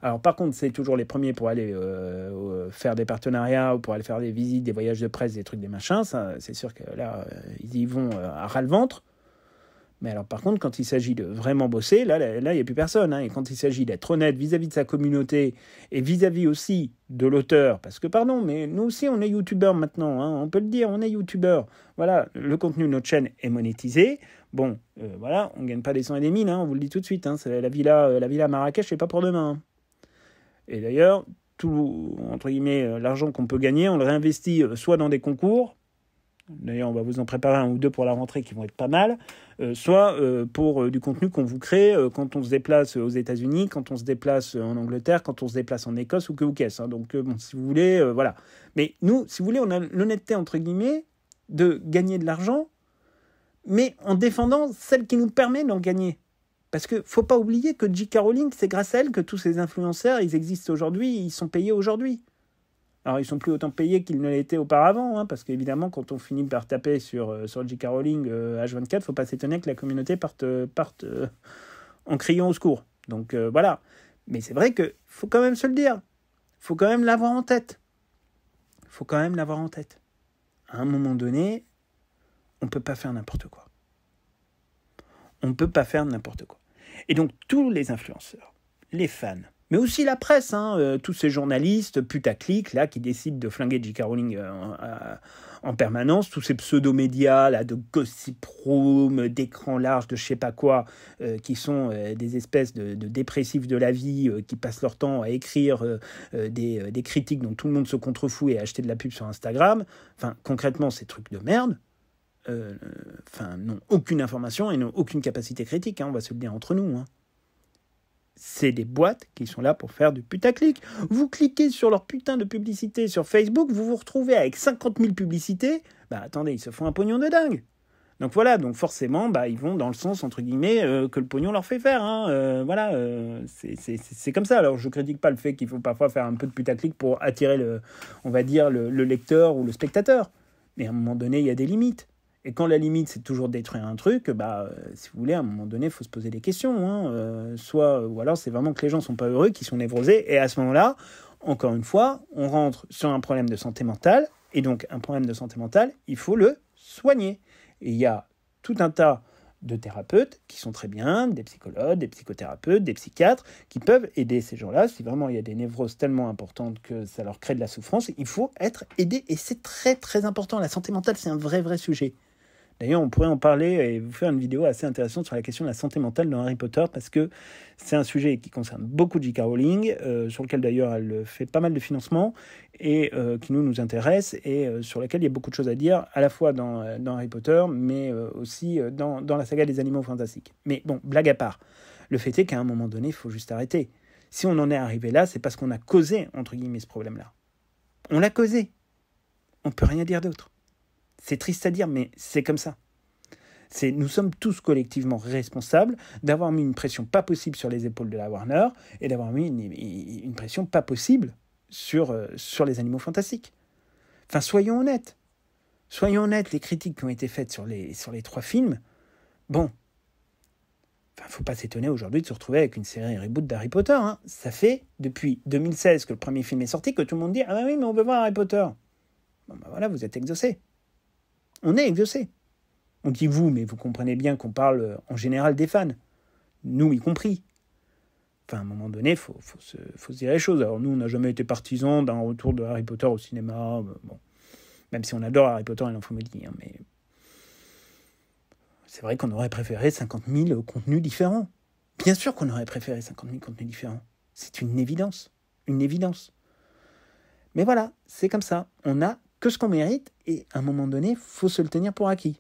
Alors par contre, c'est toujours les premiers pour aller faire des partenariats ou pour aller faire des visites, des voyages de presse, des trucs, des machins. Ça, c'est sûr que là, ils y vont à ras-le-ventre. Mais alors par contre, quand il s'agit de vraiment bosser, là il n'y a plus personne. Hein. Et quand il s'agit d'être honnête vis-à-vis de sa communauté et vis-à-vis aussi de l'auteur, parce que pardon, mais nous aussi on est youtubeurs maintenant, hein, on peut le dire, on est youtubeurs. Voilà, le contenu de notre chaîne est monétisé. Bon, voilà, on ne gagne pas des cents et des mille, hein, on vous le dit tout de suite. Hein, c'est la villa Marrakech, c'est pas pour demain. Hein. Et d'ailleurs, tout, entre guillemets, l'argent qu'on peut gagner, on le réinvestit soit dans des concours. D'ailleurs, on va vous en préparer un ou deux pour la rentrée qui vont être pas mal. Soit pour du contenu qu'on vous crée quand on se déplace aux États-Unis, quand on se déplace en Angleterre, quand on se déplace en Écosse ou que ou qu'est-ce. Hein. Donc, bon, si vous voulez, voilà. Mais nous, si vous voulez, on a l'honnêteté, entre guillemets, de gagner de l'argent, mais en défendant celle qui nous permet d'en gagner. Parce qu'il ne faut pas oublier que J.K. Rowling, c'est grâce à elle que tous ces influenceurs, ils existent aujourd'hui, ils sont payés aujourd'hui. Alors, ils sont plus autant payés qu'ils ne l'étaient auparavant, hein, parce qu'évidemment, quand on finit par taper sur J.K. Rowling H24, il ne faut pas s'étonner que la communauté parte en criant au secours. Donc, voilà. Mais c'est vrai qu'il faut quand même se le dire. Il faut quand même l'avoir en tête. À un moment donné, on ne peut pas faire n'importe quoi. Et donc, tous les influenceurs, les fans, mais aussi la presse, tous ces journalistes putaclic là, qui décident de flinguer J.K. Rowling en permanence, tous ces pseudo-médias là, de gossip room, d'écran large, de je sais pas quoi, qui sont des espèces de dépressifs de la vie, qui passent leur temps à écrire des critiques dont tout le monde se contrefout et à acheter de la pub sur Instagram. Enfin, concrètement, ces trucs de merde, n'ont aucune information et n'ont aucune capacité critique, on va se le dire entre nous. C'est des boîtes qui sont là pour faire du putaclic. Vous cliquez sur leur putain de publicité sur Facebook, vous vous retrouvez avec 50 000 publicités. Attendez, ils se font un pognon de dingue. Donc voilà, donc forcément, ils vont dans le sens, entre guillemets, que le pognon leur fait faire. C'est comme ça. Alors, je critique pas le fait qu'il faut parfois faire un peu de putaclic pour attirer le lecteur ou le spectateur. Mais à un moment donné, il y a des limites. Et quand la limite, c'est toujours de détruire un truc, si vous voulez, à un moment donné, il faut se poser des questions. Ou alors, c'est vraiment que les gens ne sont pas heureux, qu'ils sont névrosés. Et à ce moment-là, encore une fois, on rentre sur un problème de santé mentale. Et donc, un problème de santé mentale, il faut le soigner. Et il y a tout un tas de thérapeutes qui sont très bien, des psychologues, des psychothérapeutes, des psychiatres, qui peuvent aider ces gens-là. Si vraiment il y a des névroses tellement importantes que ça leur crée de la souffrance, il faut être aidé. Et c'est très, très important. La santé mentale, c'est un vrai, vrai sujet. D'ailleurs, on pourrait en parler et vous faire une vidéo assez intéressante sur la question de la santé mentale dans Harry Potter, parce que c'est un sujet qui concerne beaucoup J.K. Rowling, sur lequel d'ailleurs elle fait pas mal de financement, et qui nous intéresse, et sur lequel il y a beaucoup de choses à dire, à la fois dans Harry Potter, mais aussi dans la saga des Animaux Fantastiques. Mais bon, blague à part, le fait est qu'à un moment donné, il faut juste arrêter. Si on en est arrivé là, c'est parce qu'on a causé, entre guillemets, ce problème-là. On l'a causé. On ne peut rien dire d'autre. C'est triste à dire, mais c'est comme ça. Nous sommes tous collectivement responsables d'avoir mis une pression pas possible sur les épaules de la Warner et d'avoir mis une pression pas possible sur les Animaux Fantastiques. Enfin, soyons honnêtes. Les critiques qui ont été faites sur les 3 films, bon, faut pas s'étonner aujourd'hui de se retrouver avec une série reboot d'Harry Potter. Ça fait depuis 2016 que le premier film est sorti que tout le monde dit « Ah oui, mais on veut voir Harry Potter ». Bon, voilà, vous êtes exaucés. On est exaucés. On dit vous, mais vous comprenez bien qu'on parle en général des fans. Nous y compris. Enfin, à un moment donné, il faut se dire les choses. Alors nous, on n'a jamais été partisans d'un retour de Harry Potter au cinéma. Bon. Même si on adore Harry Potter et l'Infomédie. Mais c'est vrai qu'on aurait préféré 50 000 contenus différents. Bien sûr qu'on aurait préféré 50 000 contenus différents. C'est une évidence. Mais voilà, c'est comme ça. On n'a que ce qu'on mérite, et à un moment donné, il faut se le tenir pour acquis.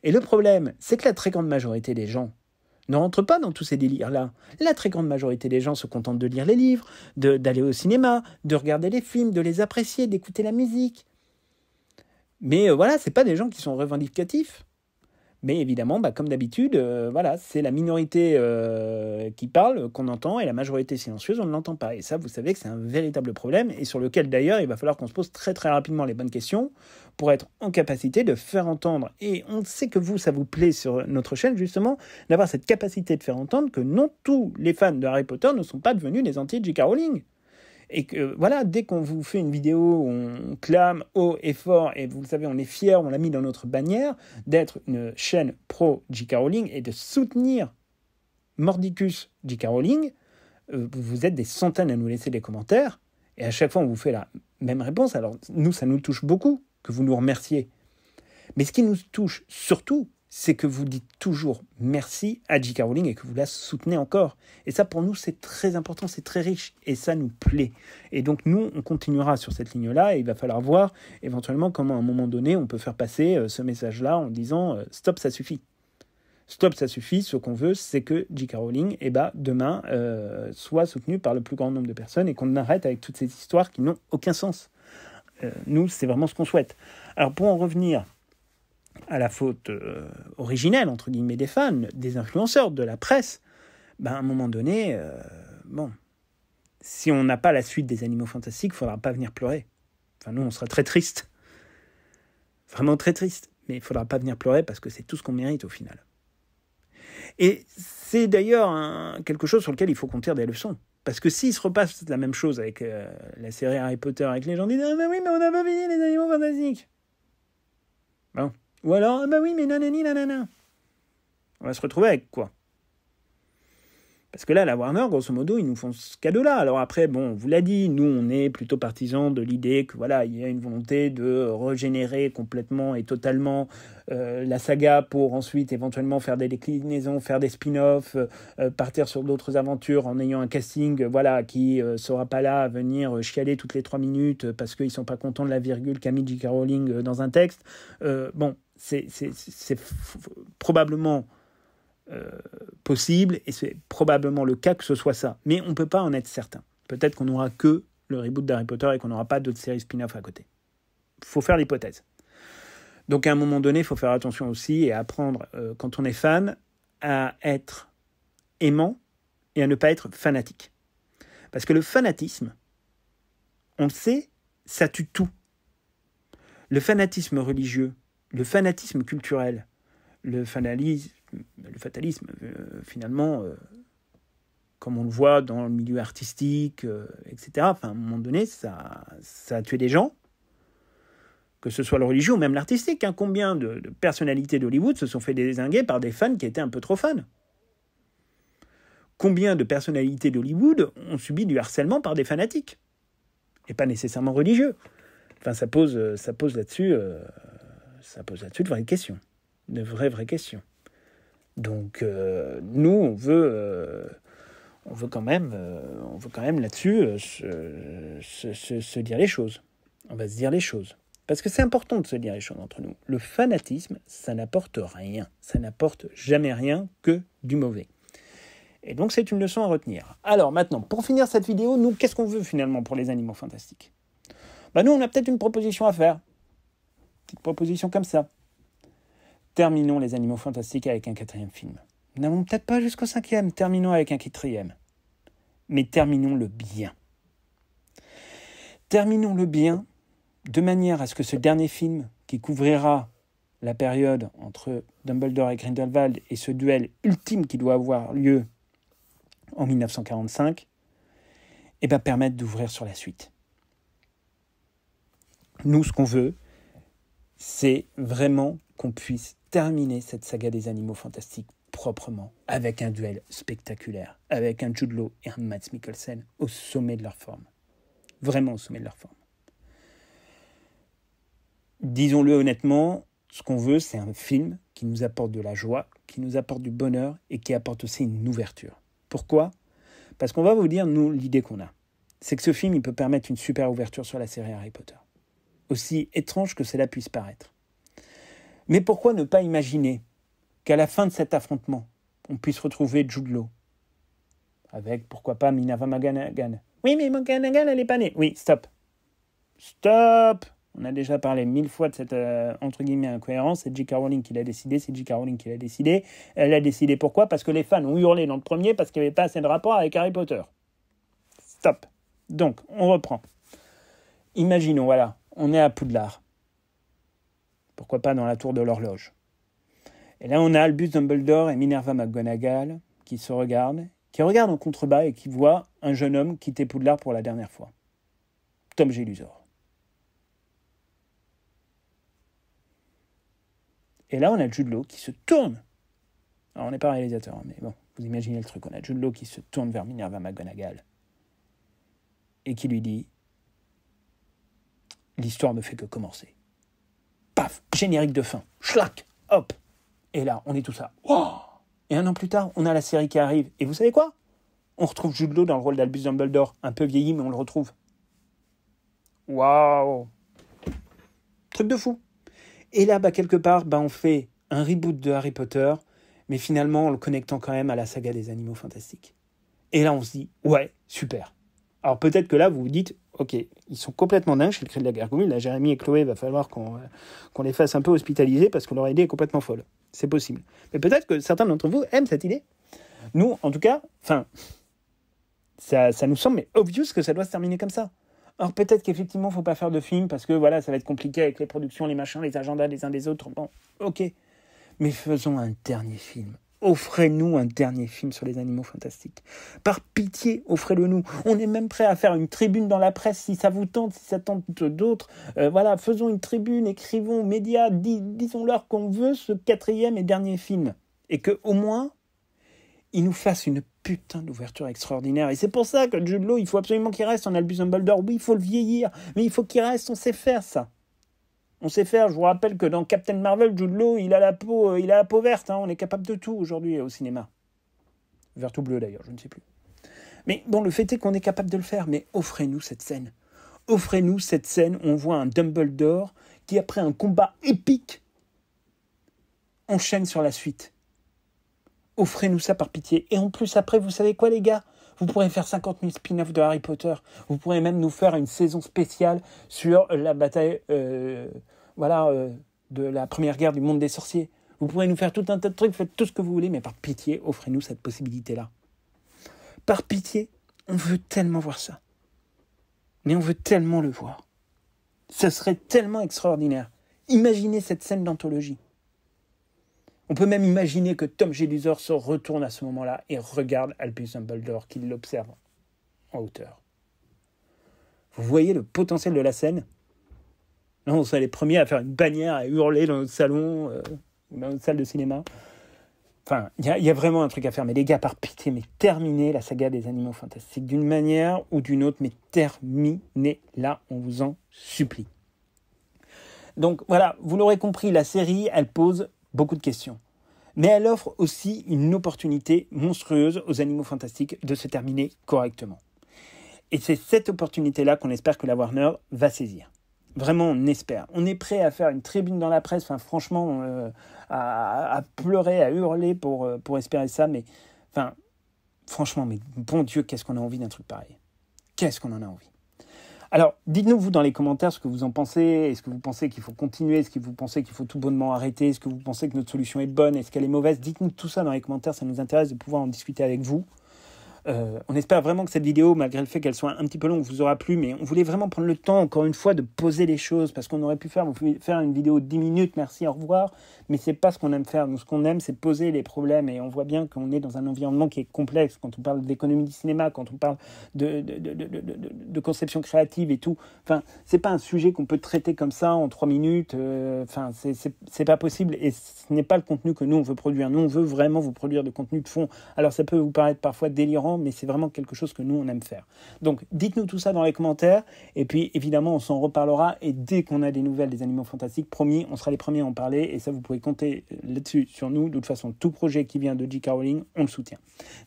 Et le problème, c'est que la très grande majorité des gens ne rentrent pas dans tous ces délires-là. La très grande majorité des gens se contentent de lire les livres, d'aller au cinéma, de regarder les films, de les apprécier, d'écouter la musique. Mais voilà, c'est pas des gens qui sont revendicatifs. Mais évidemment, comme d'habitude, c'est la minorité qui parle qu'on entend, et la majorité silencieuse, on ne l'entend pas. Et ça, vous savez que c'est un véritable problème, et sur lequel d'ailleurs, il va falloir qu'on se pose très très rapidement les bonnes questions pour être en capacité de faire entendre. Et on sait que vous, ça vous plaît sur notre chaîne, justement, d'avoir cette capacité de faire entendre que non tous les fans de Harry Potter ne sont pas devenus des anti-J.K. Rowling. Et que voilà, dès qu'on vous fait une vidéo où on clame haut et fort, et vous le savez, on est fiers, on l'a mis dans notre bannière, d'être une chaîne pro J.K. Rowling et de soutenir Mordicus J.K. Rowling, vous êtes des centaines à nous laisser des commentaires, et à chaque fois on vous fait la même réponse. Alors nous, ça nous touche beaucoup que vous nous remerciez. Mais ce qui nous touche surtout, c'est que vous dites toujours merci à J.K. Rowling et que vous la soutenez encore. Et ça, pour nous, c'est très important, c'est très riche, et ça nous plaît. Et donc, nous, on continuera sur cette ligne-là, et il va falloir voir éventuellement comment, à un moment donné, on peut faire passer ce message-là en disant « Stop, ça suffit ». Stop, ça suffit. Ce qu'on veut, c'est que J.K. Rowling, demain, soit soutenue par le plus grand nombre de personnes, et qu'on arrête avec toutes ces histoires qui n'ont aucun sens. Nous, c'est vraiment ce qu'on souhaite. Alors, pour en revenir à la faute originelle, entre guillemets, des fans, des influenceurs, de la presse, à un moment donné, si on n'a pas la suite des Animaux Fantastiques, il ne faudra pas venir pleurer. Enfin, nous, on sera très tristes. Vraiment très tristes. Mais il ne faudra pas venir pleurer parce que c'est tout ce qu'on mérite au final. Et c'est d'ailleurs quelque chose sur lequel il faut qu'on tire des leçons. Parce que s'il se repasse la même chose avec la série Harry Potter, avec les gens qui disent « Ah bah oui, mais on n'a pas fini les Animaux Fantastiques !» Bon. Ou alors « Ah bah oui, mais nanani, nanana !» On va se retrouver avec quoi ? Parce que là, la Warner, grosso modo, ils nous font ce cadeau-là. Alors après, bon, on vous l'a dit, nous, on est plutôt partisans de l'idée que voilà, il y a une volonté de régénérer complètement et totalement la saga pour ensuite éventuellement faire des déclinaisons, faire des spin-offs, partir sur d'autres aventures en ayant un casting voilà, qui ne sera pas là à venir chialer toutes les 3 minutes parce qu'ils ne sont pas contents de la virgule qu'a mis J.K. Rowling dans un texte. Bon, c'est probablement... possible, et c'est probablement le cas que ce soit ça. Mais on ne peut pas en être certain. Peut-être qu'on n'aura que le reboot d'Harry Potter et qu'on n'aura pas d'autres séries spin-off à côté. Il faut faire l'hypothèse. Donc à un moment donné, il faut faire attention aussi et apprendre, quand on est fan, à être aimant et à ne pas être fanatique. Parce que le fanatisme, on le sait, ça tue tout. Le fanatisme religieux, le fanatisme culturel, le fatalisme, finalement, comme on le voit dans le milieu artistique, etc. Enfin, à un moment donné, ça a tué des gens, que ce soit le religieux ou même l'artistique. Hein. Combien de personnalités d'Hollywood se sont fait dézinguer par des fans qui étaient un peu trop fans ? Combien de personnalités d'Hollywood ont subi du harcèlement par des fanatiques ? Et pas nécessairement religieux. Enfin, ça pose là-dessus de vraies questions. De vraies questions. Donc, nous, on veut quand même là-dessus se dire les choses. On va se dire les choses. Parce que c'est important de se dire les choses entre nous. Le fanatisme, ça n'apporte rien. Ça n'apporte jamais rien que du mauvais. Et donc, c'est une leçon à retenir. Alors, maintenant, pour finir cette vidéo, nous, qu'est-ce qu'on veut finalement pour les Animaux Fantastiques ? Nous, on a peut-être une proposition à faire. Petite proposition comme ça. Terminons les Animaux Fantastiques avec un 4e film. N'allons peut-être pas jusqu'au 5e, terminons avec un 4e. Mais terminons-le bien. Terminons-le bien de manière à ce que ce dernier film, qui couvrira la période entre Dumbledore et Grindelwald et ce duel ultime qui doit avoir lieu en 1945, permette d'ouvrir sur la suite. Nous, ce qu'on veut, c'est vraiment qu'on puisse terminer cette saga des Animaux Fantastiques proprement, avec un duel spectaculaire, avec un Jude Law et un Mads Mikkelsen au sommet de leur forme. Vraiment au sommet de leur forme. Disons-le honnêtement, ce qu'on veut, c'est un film qui nous apporte de la joie, qui nous apporte du bonheur et qui apporte aussi une ouverture. Pourquoi ? Parce qu'on va vous dire, nous, l'idée qu'on a, c'est que ce film, il peut permettre une super ouverture sur la série Harry Potter. Aussi étrange que cela puisse paraître. Mais pourquoi ne pas imaginer qu'à la fin de cet affrontement, on puisse retrouver Jude Law avec, pourquoi pas, Minerva McGonagall. Oui, mais McGonagall, elle n'est pas née. Oui, stop. Stop. On a déjà parlé 1000 fois de cette, entre guillemets, incohérence. C'est J.K. Rowling qui l'a décidé. C'est J.K. Rowling qui l'a décidé. Elle l'a décidé pourquoi ? Parce que les fans ont hurlé dans le premier parce qu'il n'y avait pas assez de rapport avec Harry Potter. Stop. Donc, on reprend. Imaginons, voilà, on est à Poudlard. Pourquoi pas dans la tour de l'horloge. Et là, on a Albus Dumbledore et Minerva McGonagall qui se regardent, qui regardent en contrebas et qui voient un jeune homme quitter Poudlard pour la dernière fois. Tom Gélusor. Et là, on a Jude Law qui se tourne. Alors, on n'est pas réalisateur, mais bon, vous imaginez le truc. On a Jude Law qui se tourne vers Minerva McGonagall et qui lui dit « L'histoire ne fait que commencer. » Paf, générique de fin, schlac, hop. Et là, on est tout ça. Oh, et 1 an plus tard, on a la série qui arrive. Et vous savez quoi ? On retrouve Jude Law dans le rôle d'Albus Dumbledore. Un peu vieilli, mais on le retrouve. Waouh ! Truc de fou. Et là, quelque part, on fait un reboot de Harry Potter, mais finalement, en le connectant quand même à la saga des Animaux Fantastiques. Et là, on se dit, ouais, super. Alors peut-être que là, vous vous dites, ok, ils sont complètement dingues chez le Cri de la Gargouille. Là, Jérémy et Chloé, il va falloir qu'on les fasse un peu hospitaliser parce que leur idée est complètement folle. C'est possible. Mais peut-être que certains d'entre vous aiment cette idée. Nous, en tout cas, Ça nous semble mais obvious que ça doit se terminer comme ça. Alors peut-être qu'effectivement, il ne faut pas faire de film parce que voilà, ça va être compliqué avec les productions, les machins, les agendas des uns des autres. Bon, ok. Mais faisons un dernier film. Offrez-nous un dernier film sur les animaux fantastiques. Par pitié, offrez-le nous. On est même prêt à faire une tribune dans la presse si ça vous tente, si ça tente d'autres. Voilà, faisons une tribune, écrivons aux médias, disons-leur qu'on veut ce 4e et dernier film. Et qu'au moins, ils nous fassent une putain d'ouverture extraordinaire. Et c'est pour ça que Jude Law, il faut absolument qu'il reste en Albus Dumbledore. Oui, il faut le vieillir, mais il faut qu'il reste, on sait faire ça. On sait faire, je vous rappelle que dans Captain Marvel, Jude Law, il a la peau verte, hein. On est capable de tout aujourd'hui au cinéma. Vert ou bleu d'ailleurs, je ne sais plus. Mais bon, le fait est qu'on est capable de le faire, mais offrez-nous cette scène. Offrez-nous cette scène où on voit un Dumbledore qui, après un combat épique, enchaîne sur la suite. Offrez-nous ça par pitié. Et en plus, après, vous savez quoi, les gars ? Vous pourrez faire 50 000 spin-offs de Harry Potter. Vous pourrez même nous faire une saison spéciale sur la bataille de la première guerre du monde des sorciers. Vous pourrez nous faire tout un tas de trucs, faites tout ce que vous voulez, mais par pitié, offrez-nous cette possibilité-là. Par pitié, on veut tellement voir ça. Mais on veut tellement le voir. Ce serait tellement extraordinaire. Imaginez cette scène d'anthologie. On peut même imaginer que Tom Jedusor se retourne à ce moment-là et regarde Albus Dumbledore qui l'observe en hauteur. Vous voyez le potentiel de la scène ? Là, on serait les premiers à faire une bannière, à hurler dans notre salon, dans notre salle de cinéma. Enfin, il y a vraiment un truc à faire. Mais les gars, par pitié, mais terminez la saga des Animaux Fantastiques d'une manière ou d'une autre, mais terminez-la, on vous en supplie. Donc voilà, vous l'aurez compris, la série, elle pose beaucoup de questions. Mais elle offre aussi une opportunité monstrueuse aux Animaux Fantastiques de se terminer correctement. Et c'est cette opportunité-là qu'on espère que la Warner va saisir. Vraiment, on espère. On est prêt à faire une tribune dans la presse, enfin, franchement, à pleurer, à hurler pour espérer ça. Mais enfin, franchement, mais bon Dieu, qu'est-ce qu'on a envie d'un truc pareil. Qu'est-ce qu'on en a envie. Alors, dites-nous, vous, dans les commentaires, ce que vous en pensez. Est-ce que vous pensez qu'il faut continuer ? Est-ce que vous pensez qu'il faut tout bonnement arrêter ? Est-ce que vous pensez que notre solution est bonne ? Est-ce qu'elle est mauvaise ? Dites-nous tout ça dans les commentaires, ça nous intéresse de pouvoir en discuter avec vous. On espère vraiment que cette vidéo, malgré le fait qu'elle soit un petit peu longue, vous aura plu, mais on voulait vraiment prendre le temps, encore une fois, de poser les choses, parce qu'on aurait pu faire une vidéo de 10 minutes, merci, au revoir, mais c'est pas ce qu'on aime faire. Nous, ce qu'on aime, c'est poser les problèmes, et on voit bien qu'on est dans un environnement qui est complexe, quand on parle d'économie du cinéma, quand on parle de conception créative et tout. Enfin, c'est pas un sujet qu'on peut traiter comme ça en 3 minutes, enfin, c'est pas possible, et ce n'est pas le contenu que nous, on veut produire. Nous, on veut vraiment vous produire de contenu de fond. Alors, ça peut vous paraître parfois délirant, mais c'est vraiment quelque chose que nous, on aime faire. Donc, dites-nous tout ça dans les commentaires, et puis, évidemment, on s'en reparlera, et dès qu'on a des nouvelles des Animaux Fantastiques, promis, on sera les premiers à en parler, et ça, vous pouvez compter là-dessus sur nous. De toute façon, tout projet qui vient de J.K. Rowling, on le soutient.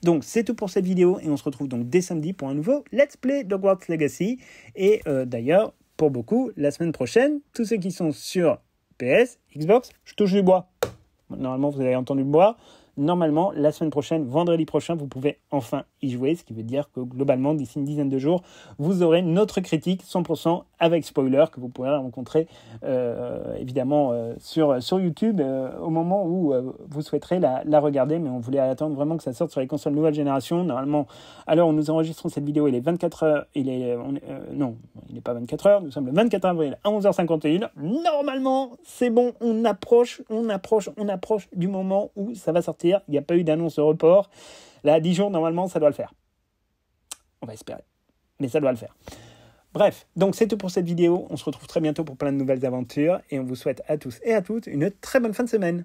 Donc, c'est tout pour cette vidéo, et on se retrouve donc dès samedi pour un nouveau Let's Play Hogwarts Legacy, et d'ailleurs, pour beaucoup, la semaine prochaine, tous ceux qui sont sur PS, Xbox, je touche du bois. Normalement, vous avez entendu le bois. Normalement, la semaine prochaine, vendredi prochain, vous pouvez enfin y jouer, ce qui veut dire que globalement, d'ici une dizaine de jours, vous aurez notre critique 100% avec spoiler que vous pourrez rencontrer évidemment sur YouTube au moment où vous souhaiterez la regarder, mais on voulait attendre vraiment que ça sorte sur les consoles nouvelle génération. Normalement, à l'heure où nous enregistrons cette vidéo, il est 24 heures, non, il n'est pas 24 heures, nous sommes le 24 avril à 11h51. Normalement, c'est bon, on approche du moment où ça va sortir. Il n'y a pas eu d'annonce de report. Là, à 10 jours, normalement, ça doit le faire. On va espérer. Mais ça doit le faire. Bref, donc c'est tout pour cette vidéo. On se retrouve très bientôt pour plein de nouvelles aventures. Et on vous souhaite à tous et à toutes une très bonne fin de semaine.